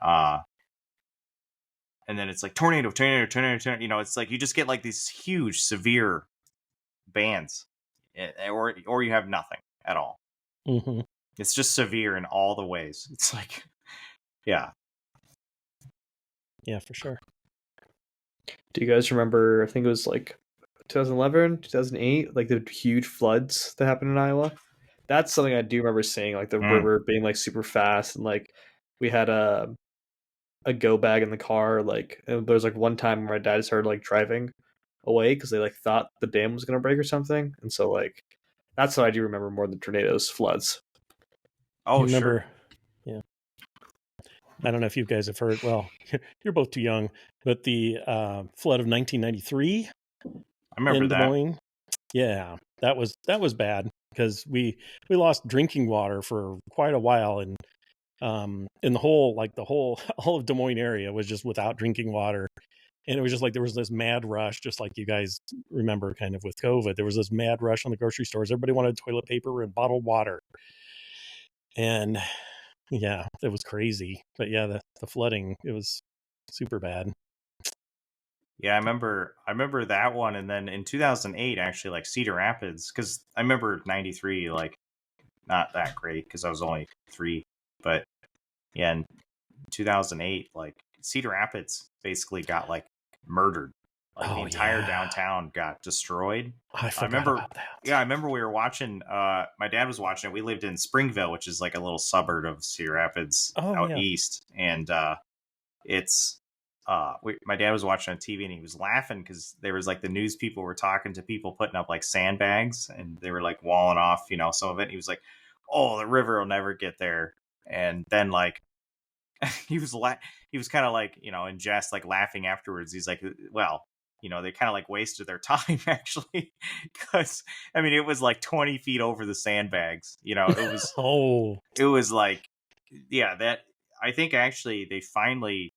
it's like tornado. It's like you just get like these huge severe bands, or you have nothing at all. It's just severe in all the ways. It's like yeah, for sure. Do you guys remember, I think it was like 2011, 2008, like the huge floods that happened in Iowa? That's something I do remember seeing, like the river being like super fast, and like we had a go bag in the car. Like there was like one time where my dad started like driving away because they like thought the dam was gonna break or something, and so like that's what I do remember more than tornadoes, floods. Oh, sure. Yeah. I don't know if you guys have heard. Well, you're both too young, but the flood of 1993. I remember in that. Des Moines. Yeah, that was bad because we lost drinking water for quite a while, and in the whole all of Des Moines area was just without drinking water. And it was just like there was this mad rush, just like you guys remember kind of with COVID. There was this mad rush on the grocery stores. Everybody wanted toilet paper and bottled water. And yeah, it was crazy. But yeah, the flooding, it was super bad. Yeah, I remember that one. And then in 2008, actually, like Cedar Rapids, because I remember 93, like not that great because I was only 3. But yeah, in 2008, like Cedar Rapids basically got like murdered. Like the entire downtown got destroyed. I remember about that. Yeah, I remember we were watching. My dad was watching it. We lived in Springville, which is like a little suburb of Cedar Rapids east, and it's my dad was watching on TV and he was laughing because there was like the news people were talking to people putting up like sandbags and they were like walling off, some of it. He was like, "Oh, the river will never get there," and then like he was kind of like in jest, like laughing afterwards. He's like, "Well, they kind of like wasted their time actually, because I mean it was like 20 feet over the sandbags. It was it was like that. I think actually they finally,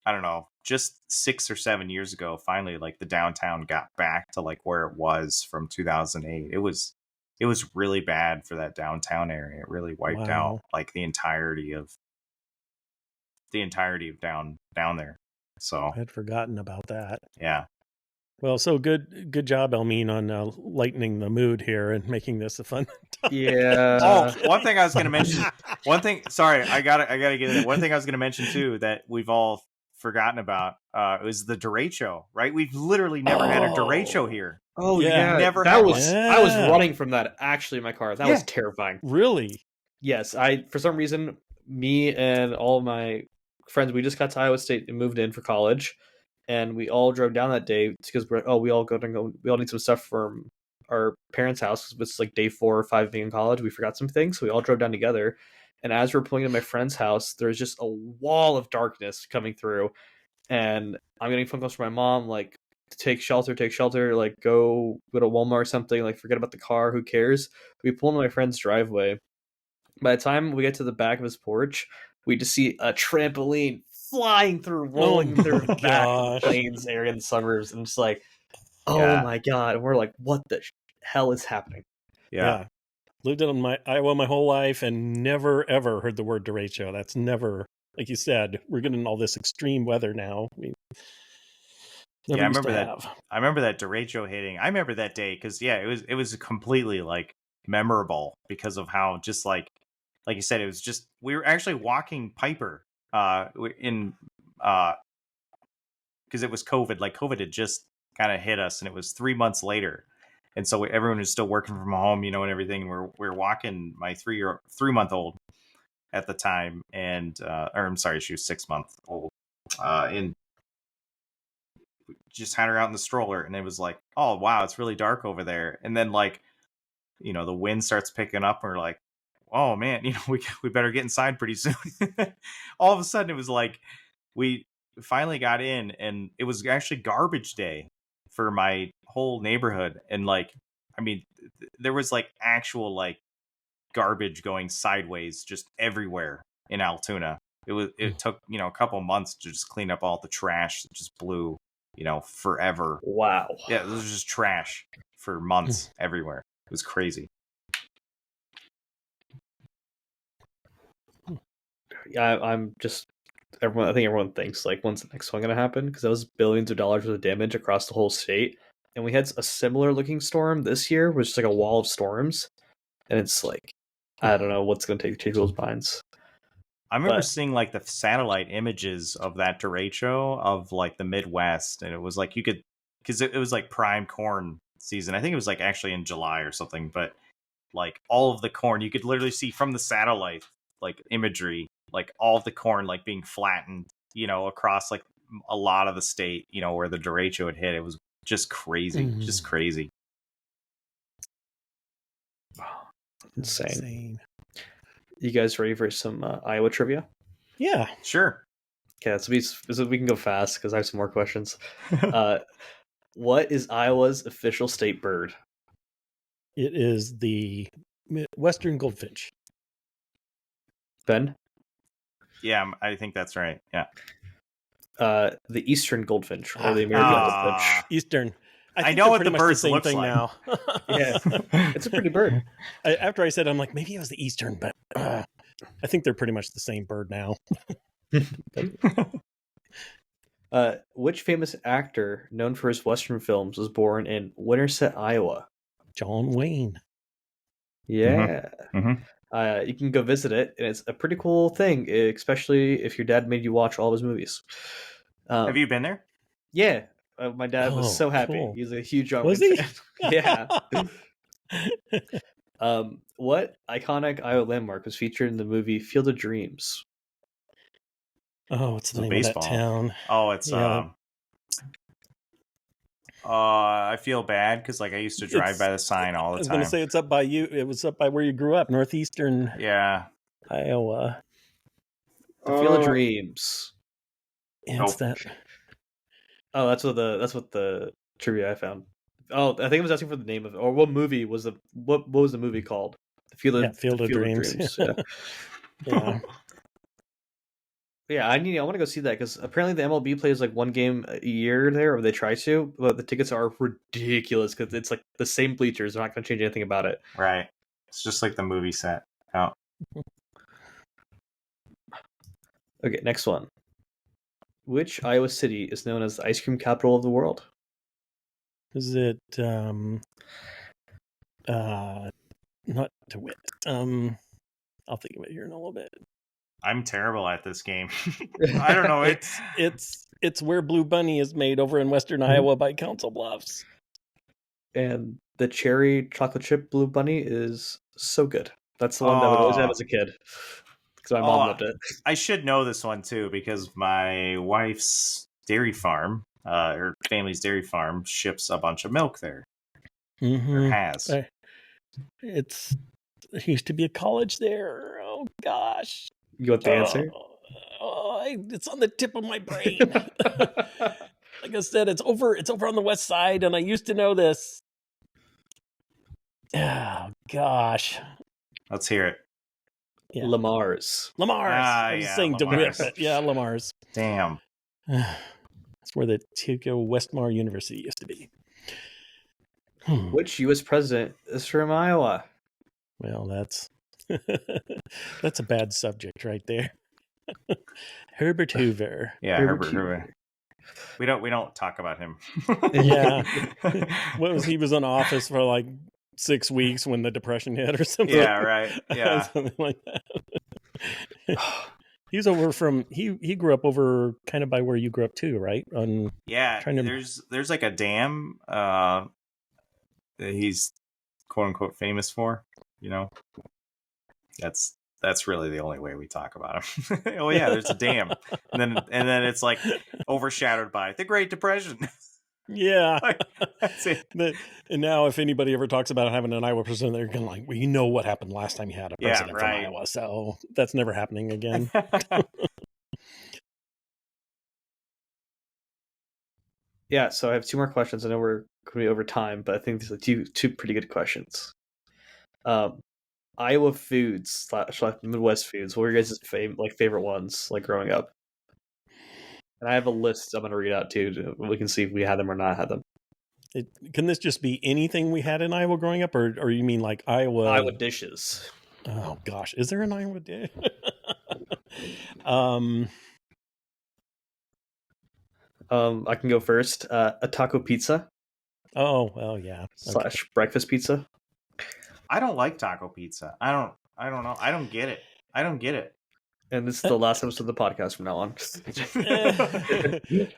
I don't know, just 6 or 7 years ago, finally like the downtown got back to like where it was from 2008. It was really bad for that downtown area. It really wiped out like the entirety of down there. So I had forgotten about that. Yeah. Well, so good job, Elmine, on lightening the mood here and making this a fun topic. Yeah. Oh, one thing I was going to mention. Sorry, I gotta get in. One thing I was going to mention too that we've all forgotten about was the derecho. Right? We've literally never had a derecho here. Oh yeah, never. I was running from that actually in my car. That was terrifying. Really? Yes, for some reason, me and all of my friends, we just got to Iowa State and moved in for college, and we all drove down that day because we all need some stuff from our parents' house. It's like day 4 or 5 being in college. We forgot some things, so we all drove down together. And as we're pulling to my friend's house, there's just a wall of darkness coming through, and I'm getting phone calls from my mom like, take shelter, like go to Walmart or something, like forget about the car, who cares. We pull into my friend's driveway. By the time we get to the back of his porch, we just see a trampoline flying through, rolling through the back of the plains area in the suburbs, and just like, oh my god. And we're like, what the hell is happening? Yeah. Lived in Iowa my whole life and never ever heard the word derecho. That's never, like you said, we're getting all this extreme weather now. I remember that. I remember that derecho hitting. I remember that day because it was completely like memorable because of how just like you said, it was just, we were actually walking Piper in because it was COVID. Like COVID had just kind of hit us, and it was 3 months later, and so everyone was still working from home, and everything. We're walking my 3-month-old at the time, and or I'm sorry, she was 6-month old, and just had her out in the stroller, and it was like, oh wow, it's really dark over there. And then like, the wind starts picking up, and we're like, oh man, we better get inside pretty soon. All of a sudden it was like we finally got in, and it was actually garbage day for my whole neighborhood. And like, I mean, there was like actual like garbage going sideways just everywhere in Altoona. It took a couple months to just clean up all the trash that just blew forever. Wow. Yeah, it was just trash for months everywhere. It was crazy. Yeah, I'm just everyone. I think everyone thinks like, when's the next one gonna happen? Because that was billions of dollars worth of damage across the whole state, and we had a similar looking storm this year, which is like a wall of storms, and it's like, I don't know what's gonna take people's minds. I remember seeing like the satellite images of that derecho of like the Midwest, and it was like because it was like prime corn season. I think it was like actually in July or something, but like all of the corn you could literally see from the satellite like imagery, like all of the corn like being flattened, across like a lot of the state, where the derecho had hit. It was just crazy, just crazy. Insane. You guys ready for some Iowa trivia? Yeah, sure. Okay, so we can go fast because I have some more questions. What is Iowa's official state bird? It is the Western goldfinch. Ben? Yeah, I think that's right. Yeah. The Eastern goldfinch or the American goldfinch. Eastern. I know what the bird looks like now. Yeah, it's a pretty bird. After I said, I'm like, maybe it was the Eastern, but I think they're pretty much the same bird now. Which famous actor known for his Western films was born in Winterset, Iowa? John Wayne. Yeah. You can go visit it, and it's a pretty cool thing, especially if your dad made you watch all of his movies. Have you been there? Yeah. My dad was so happy. Cool. He's a huge John Was Wayne he? fan. Yeah. What iconic Iowa landmark was featured in the movie Field of Dreams? Oh, what's the name baseball. of that town? Oh, it's I feel bad because like I used to drive by the sign all the time. I was going to say it's up by you. It was up by where you grew up, northeastern. Yeah, Iowa. The Field of Dreams. It's that. Oh, that's what the trivia I found. Oh, I think it was asking for the name of it, or what movie was what was the movie called? The Field of Dreams. Yeah. Yeah. Yeah, I want to go see that because apparently the MLB plays like one game a year there, or they try to, but the tickets are ridiculous because it's like the same bleachers. They're not going to change anything about it. Right. It's just like the movie set. Oh. Okay, next one. Which Iowa city is known as the ice cream capital of the world? Is it not DeWitt? I'll think of it here in a little bit. I'm terrible at this game. I don't know. It's where Blue Bunny is made over in western Iowa by Council Bluffs. And the cherry chocolate chip Blue Bunny is so good. That's the one that I would always have as a kid. Because my mom loved it. I should know this one too because my wife's dairy farm her family's dairy farm ships a bunch of milk there. Mm-hmm. Or has. It used to be a college there. Oh gosh. You want the answer? It's on the tip of my brain. Like I said, it's over on the west side, and I used to know this. Oh gosh. Let's hear it. Yeah. Lamar's. I was saying Lamar's. DeWitt, but yeah, Lamar's. Damn. That's where the Tilco Westmar University used to be. Which U.S. president is from Iowa? Well, that's a bad subject right there. Herbert Hoover. Yeah, Herbert Hoover. We don't talk about him. Yeah. He was in office for like 6 weeks when the Depression hit or something. Yeah, right. Yeah. Something like that. He's over from he grew up over kind of by where you grew up too, right? There's like a dam that he's quote unquote famous for, you know. That's really the only way we talk about him. Oh yeah, there's a dam. And then it's like overshadowed by the Great Depression. Yeah. That's it. And now if anybody ever talks about having an Iowa president, they're going to like, well, you know what happened last time you had a president from Iowa. So that's never happening again. Yeah, so I have 2 more questions. I know we're going to be over time, but I think these are two pretty good questions. Iowa foods / Midwest foods. What were your guys' favorite ones, like growing up? And I have a list I'm going to read out too. We can see if we had them or not had them. Can this just be anything we had in Iowa growing up, or you mean like Iowa dishes? Oh gosh, is there an Iowa dish? I can go first. A taco pizza. Oh well, yeah. / breakfast pizza. I don't like taco pizza. I don't know. I don't get it. And this is the last episode of the podcast from now on.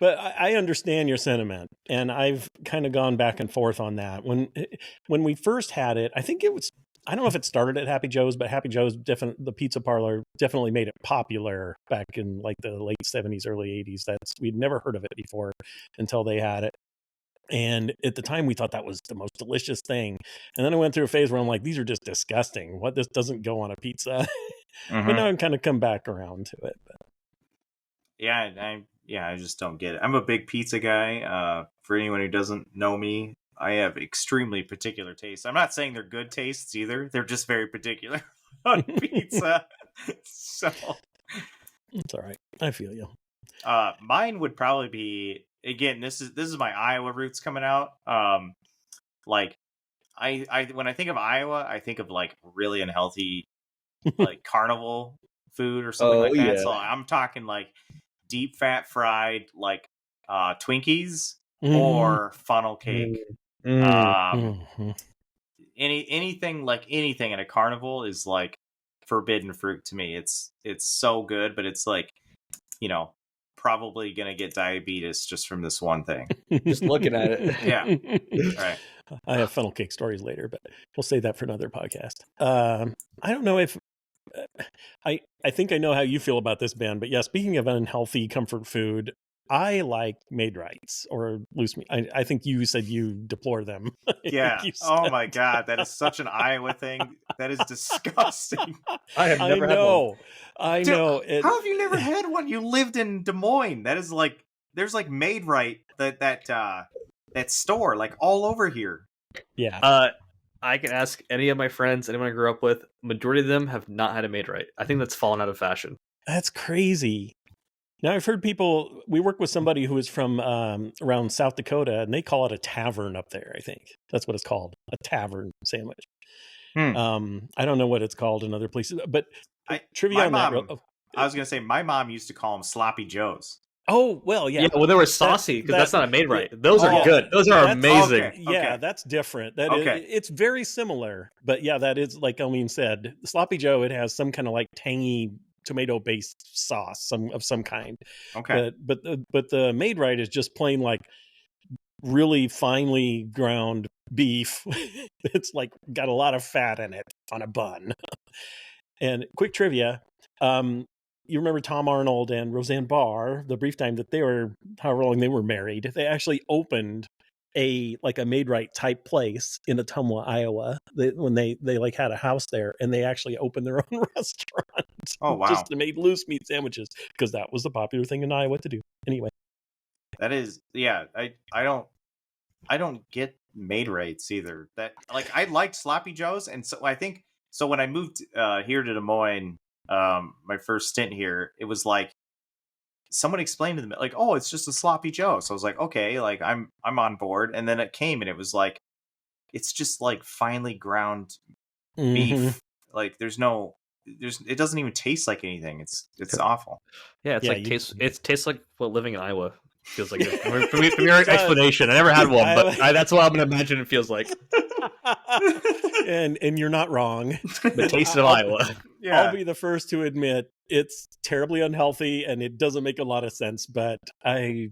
But I understand your sentiment, and I've kind of gone back and forth on that. When we first had it, I think it was, I don't know if it started at Happy Joe's, but Happy Joe's, the pizza parlor, definitely made it popular back in like the late 70s, early 80s. We'd never heard of it before until they had it. And at the time, we thought that was the most delicious thing. And then I went through a phase where I'm like, these are just disgusting. This doesn't go on a pizza. Mm-hmm. But now I've kind of come back around to it. But. Yeah, I just don't get it. I'm a big pizza guy. For anyone who doesn't know me, I have extremely particular tastes. I'm not saying they're good tastes either. They're just very particular on pizza. So it's all right. I feel you. Mine would probably be, again, this is my Iowa roots coming out. Like I when I think of Iowa, I think of like really unhealthy like carnival food or something like that. Yeah. So I'm talking like deep fat fried like Twinkies or funnel cake. Anything at a carnival is like forbidden fruit to me. It's so good, but it's like, you know, probably gonna get diabetes just from this one thing. Just looking at it. Yeah. Right. I have funnel cake stories later, but we'll save that for another podcast. I don't know if I think I know how you feel about this, Ben, but yeah, speaking of unhealthy comfort food, I like Maid-Rites or loose meat. I think you said you deplore them. Yeah. Oh my God. That is such an Iowa thing. That is disgusting. I have never had one. I know. How have you never had one? You lived in Des Moines. That is like, there's like Maid-Rite, that store, like all over here. Yeah. I can ask any of my friends, anyone I grew up with, majority of them have not had a Maid-Rite. I think that's fallen out of fashion. That's crazy. Now, I've heard we work with somebody who is from around South Dakota, and they call it a tavern up there, I think. That's what it's called, a tavern sandwich. I don't know what it's called in other places, but trivia on that. I was going to say, my mom used to call them Sloppy Joes. Oh, well, yeah. Yeah, well, they were saucy, because that's not a Maid-Rite. Those are good. Those are amazing. Okay. Yeah, that's different. It's very similar. But yeah, that is, like Elmine said, Sloppy Joe, it has some kind of like tangy tomato-based sauce of some kind. Okay. But the Maid-Rite is just plain like really finely ground beef. It's like got a lot of fat in it on a bun. And quick trivia, you remember Tom Arnold and Roseanne Barr, the brief time that they were, however long they were married, they actually opened a Maid-Rite type place in Ottumwa, Iowa. When they like had a house there, and they actually opened their own restaurant. Oh wow! Just to make loose meat sandwiches, because that was the popular thing in Iowa to do. Anyway, that is, yeah. I don't get Maid-Rites either. That, like, I liked Sloppy Joes, and so I think so when I moved here to Des Moines, my first stint here, it was like someone explained to them like, oh, it's just a Sloppy Joe. So I was like, okay, like I'm on board. And then it came and it was like, it's just like finely ground beef. Like it doesn't even taste like anything. It's awful. Yeah, it tastes like what living in Iowa feels like. From your explanation, I never had one, but that's what I'm gonna imagine it feels like. and you're not wrong. The taste of Iowa. Yeah. I'll be the first to admit it's terribly unhealthy and it doesn't make a lot of sense, but I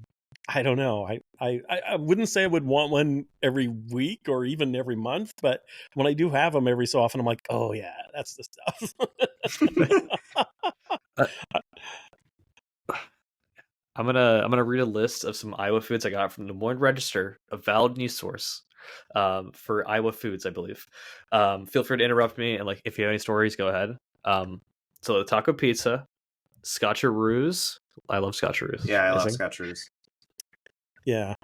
don't know. I wouldn't say I would want one every week or even every month, but when I do have them every so often, I'm like, oh yeah, that's the stuff. I'm gonna read a list of some Iowa foods I got from the Des Moines Register, a valid news source for Iowa foods, I believe. Feel free to interrupt me, and like if you have any stories, go ahead. So the taco pizza, scotcheroos. I love scotcheroos. Yeah, I love scotcheroos. Yeah.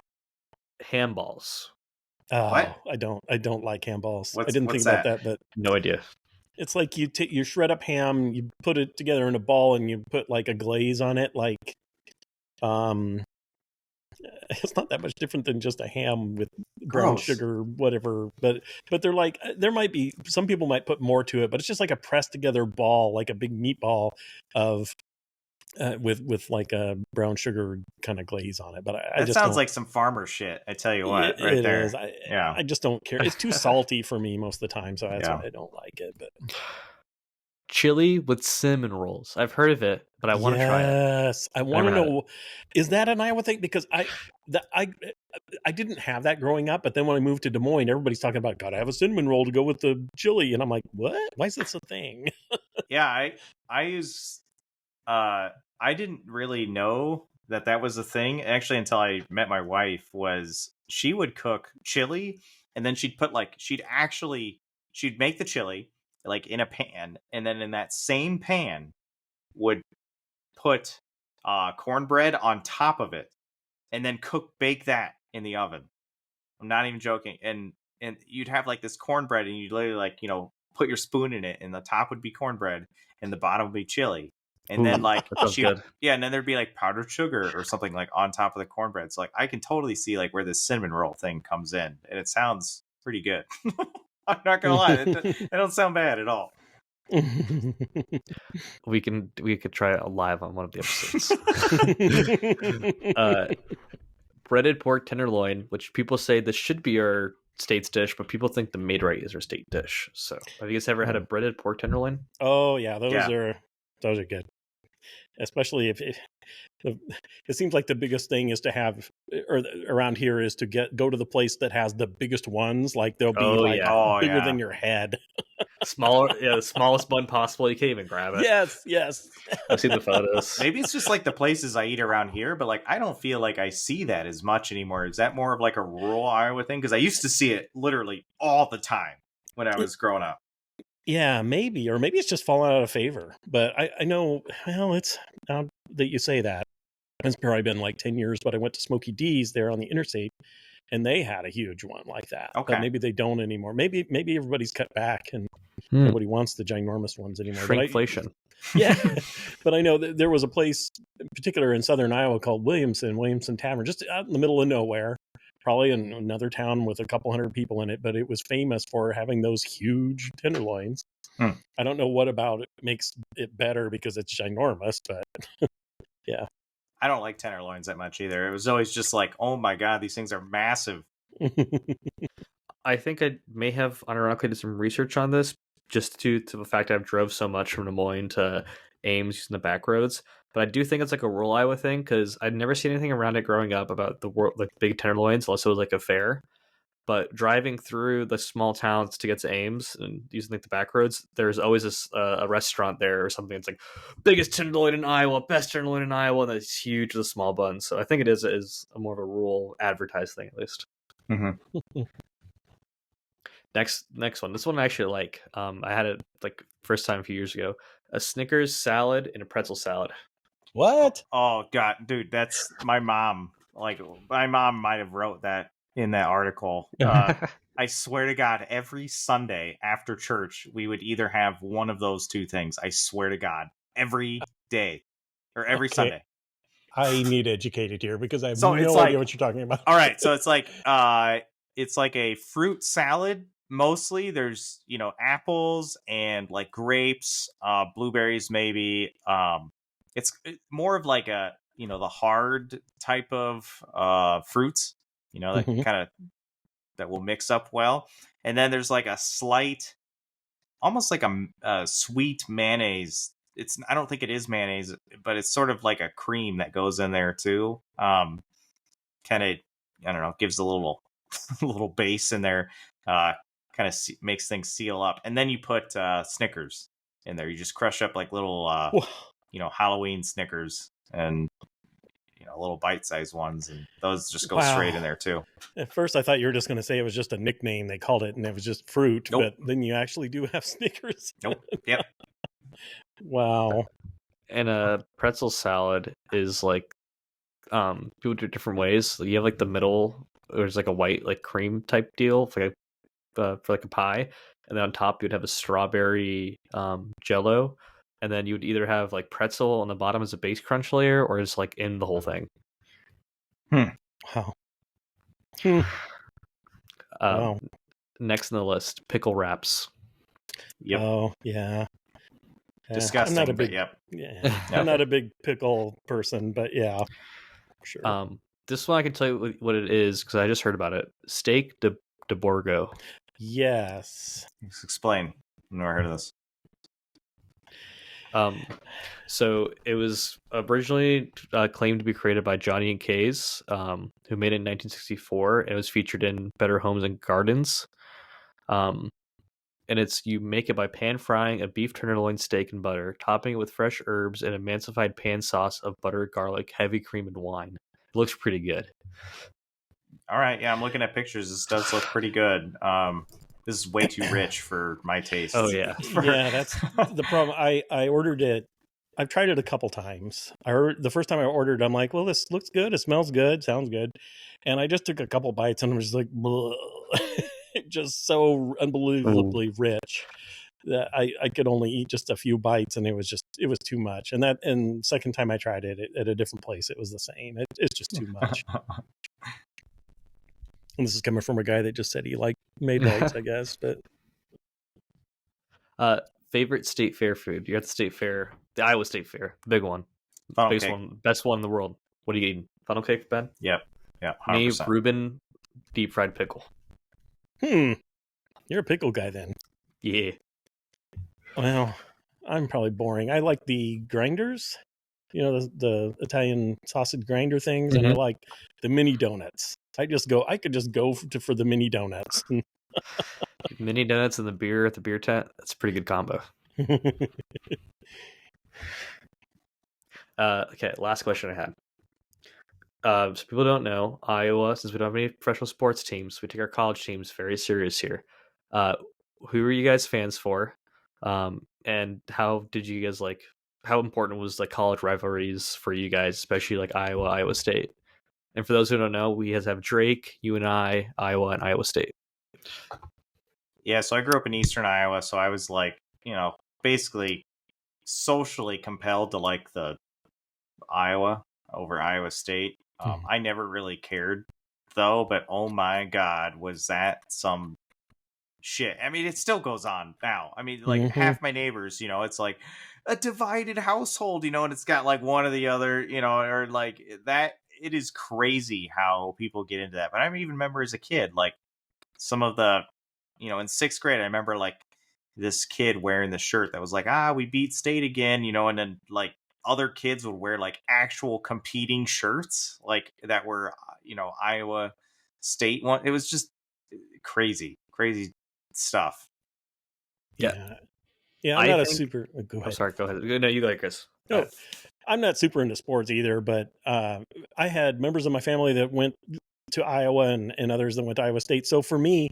Handballs. Oh, what? I don't like handballs. I didn't think about that, but no idea. It's like you shred up ham, you put it together in a ball, and you put like a glaze on it. Like, it's not that much different than just a ham with brown sugar, whatever. But they're like, there might be, some people might put more to it, but it's just like a pressed together ball, like a big meatball of with like a brown sugar kind of glaze on it. But I just sounds like some farmer shit. I tell you what, right there. Is. I just don't care. It's too salty for me most of the time, so that's why I don't like it. But chili with cinnamon rolls. I've heard of it, but I want to try it. Yes, I want to know. Is that an Iowa thing? Because I didn't have that growing up, but then when I moved to Des Moines, everybody's talking about, gotta have a cinnamon roll to go with the chili, and I'm like, what? Why is this a thing? Yeah, I didn't really know that was a thing actually until I met my wife. Was she would cook chili, and then she'd make the chili like in a pan, and then in that same pan would put cornbread on top of it, and then bake that in the oven. I'm not even joking. And you'd have like this cornbread, and you'd literally like, put your spoon in it, and the top would be cornbread and the bottom would be chili. And then like and then there'd be like powdered sugar or something like on top of the cornbread. So like I can totally see like where this cinnamon roll thing comes in, and it sounds pretty good. I'm not gonna lie, it don't sound bad at all. We could try it live on one of the episodes. Breaded pork tenderloin, which people say this should be our state's dish, but people think the Maid-Rite is our state dish. So have you guys ever had a breaded pork tenderloin? Oh yeah, those are good. Especially if it seems like the biggest thing is to have, or around here is to go to the place that has the biggest ones. Like they'll be bigger than your head. Smaller, the smallest bun possible. You can't even grab it. Yes. I've seen the photos. Maybe it's just like the places I eat around here, but like I don't feel like I see that as much anymore. Is that more of like a rural Iowa thing? Because I used to see it literally all the time when I was growing up. Yeah, maybe, or maybe it's just fallen out of favor. But I know, well, it's now that you say that, it's probably been like 10 years, but I went to Smoky D's there on the interstate, and they had a huge one like that. Okay. But maybe they don't anymore. Maybe everybody's cut back, and nobody wants the ginormous ones anymore. Shrinkflation. Yeah, but I know that there was a place in particular in southern Iowa called Williamson Tavern, just out in the middle of nowhere. Probably in another town with a couple hundred people in it, but it was famous for having those huge tenderloins. I don't know what about it makes it better because it's ginormous, but yeah. I don't like tenderloins that much either. It was always just like, oh my God, these things are massive. I think I may have unironically did some research on this just due to the fact I've drove so much from Des Moines to Ames using the back roads. But I do think it's like a rural Iowa thing because I'd never seen anything around it growing up about the world, like big tenderloins, unless it was like a fair. But driving through the small towns to get to Ames and using like the back roads, there's always a restaurant there or something. It's like biggest tenderloin in Iowa, best tenderloin in Iowa, and it's huge with a small bun. So I think it is a more of a rural advertised thing at least. Mm-hmm. Next one. This one I actually like. I had it like first time a few years ago. A Snickers salad and a pretzel salad. What? Oh God, dude, that's my mom. Like my mom might have wrote that in that article. I swear to God, every Sunday after church, we would either have one of those two things. I swear to God, every day or every Sunday. I need educated here because I have So no it's idea like- what you're talking about. All right, so it's like a fruit salad. Mostly, there's apples and like grapes, blueberries, maybe. It's more of like a the hard type of fruits. That Mhm. kind of that will mix up well. And then there's like a slight, almost like a sweet mayonnaise. I don't think it is mayonnaise, but it's sort of like a cream that goes in there too. Kind of, I don't know, gives a little little base in there. Kind of makes things seal up. And then you put Snickers in there. You just crush up like little Halloween Snickers and little bite-sized ones, and those just go straight in there too. At first, I thought you were just going to say it was just a nickname they called it, and it was just fruit. Nope. But then you actually do have Snickers. Nope. Yep. Wow. And a pretzel salad is like people do it different ways. You have like the middle, there's like a white like cream type deal for like a pie, and then on top you'd have a strawberry jello, and then you would either have like pretzel on the bottom as a base crunch layer, or just like in the whole thing. Wow. Wow. Next on the list, pickle wraps. Yep. Oh, yeah. Disgusting. I'm not a big, yep. Yeah. I'm not a big pickle person, but yeah, sure. This one I can tell you what it is because I just heard about it. Steak de Borgo. Yes. Let's explain. I've never heard of this. So it was originally claimed to be created by Johnny and Kay's, who made it in 1964, and it was featured in Better Homes and Gardens. And you make it by pan frying a beef tenderloin steak in butter, topping it with fresh herbs and emulsified pan sauce of butter, garlic, heavy cream, and wine. It looks pretty good. All right, yeah, I'm looking at pictures. This does look pretty good. This is way too rich for my taste. Oh yeah. Yeah, that's the problem. I ordered it. I've tried it a couple times. The first time I ordered, I'm like, well, this looks good. It smells good. Sounds good. And I just took a couple bites and I was just like, just so unbelievably rich that I could only eat just a few bites, and it was too much. And second time I tried it at a different place, it was the same. It's just too much. And this is coming from a guy that just said he liked made bites, I guess. But favorite state fair food? You're at the state fair, the Iowa State Fair, the big one, biggest one, best one in the world. What are you eating? Funnel cake, Ben? Yep. Yeah. 100%. Me, Reuben, deep fried pickle. You're a pickle guy then. Yeah. Well, I'm probably boring. I like the grinders, the Italian sausage grinder things, and I like the mini donuts. I could just go for the mini donuts. Mini donuts and the beer at the beer tent. That's a pretty good combo. Okay, last question I had. So people don't know, Iowa, since we don't have any professional sports teams, we take our college teams very serious here. Who are you guys fans for? And how did you guys how important was college rivalries for you guys, especially Iowa State? And for those who don't know, we guys have Drake, UNI, Iowa, and Iowa State. Yeah, so I grew up in Eastern Iowa, so I was basically socially compelled to like the Iowa over Iowa State. I never really cared though, but oh my God, was that some shit. I mean, it still goes on now. I mean, half my neighbors, it's like a divided household, and it's got one or the other, or that. It is crazy how people get into that. But I even remember as a kid, some of the, in sixth grade, I remember this kid wearing the shirt that was we beat State again, and then other kids would wear actual competing shirts that were Iowa State one. It was just crazy stuff. Yeah. Yeah, I'm not a super... Go ahead. Oh, sorry, go ahead. No, you go ahead, Chris. No, I'm not super into sports either, but I had members of my family that went to Iowa and others that went to Iowa State. So for me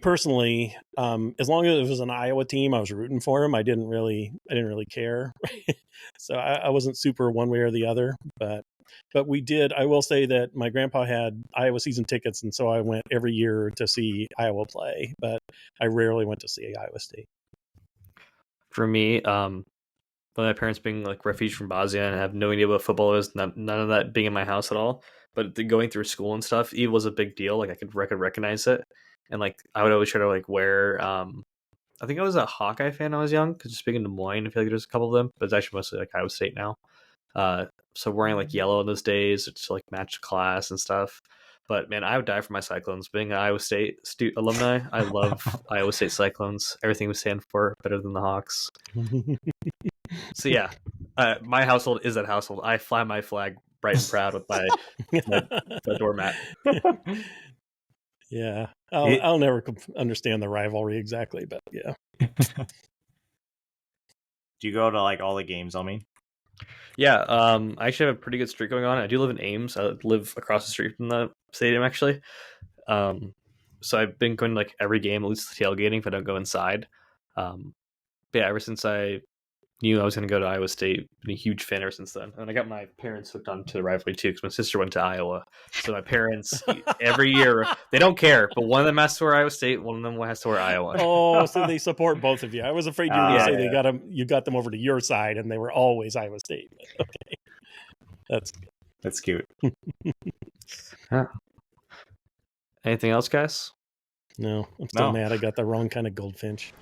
personally, as long as it was an Iowa team, I was rooting for them. I didn't really care. So I wasn't super one way or the other, but we did. I will say that my grandpa had Iowa season tickets, and so I went every year to see Iowa play, but I rarely went to see Iowa State. For me, my parents being like refugees from Bosnia and have no idea what football is, none of that being in my house at all. But going through school and stuff, it was a big deal. Like I could recognize it, and like I would always try to like wear. I think I was a Hawkeye fan when I was young because just being in Des Moines, I feel like there's a couple of them, but it's actually mostly like Iowa State now. So wearing like yellow in those days to like match class and stuff. But man, I would die for my Cyclones. Being an Iowa State alumni, I love Iowa State Cyclones. Everything we stand for, better than the Hawks. So yeah, my household is that household. I fly my flag bright and proud with my doormat. Yeah, I'll never understand the rivalry exactly, but yeah. Do you go to like all the games? I mean, yeah. I actually have a pretty good streak going on. I do live in Ames. I live across the street from the stadium, actually. So I've been going to like every game, at least tailgating if I don't go inside. But yeah, ever since I knew I was going to go to Iowa State, been a huge fan ever since then. And I got my parents hooked onto the rivalry too, because my sister went to Iowa. So my parents every year, they don't care, but one of them has to wear Iowa State, one of them has to wear Iowa. Oh, so they support both of you. I was afraid you were going to say you got them over to your side, and they were always Iowa State. Okay, that's cute. Huh. Anything else, guys? No, I'm still mad I got the wrong kind of goldfinch.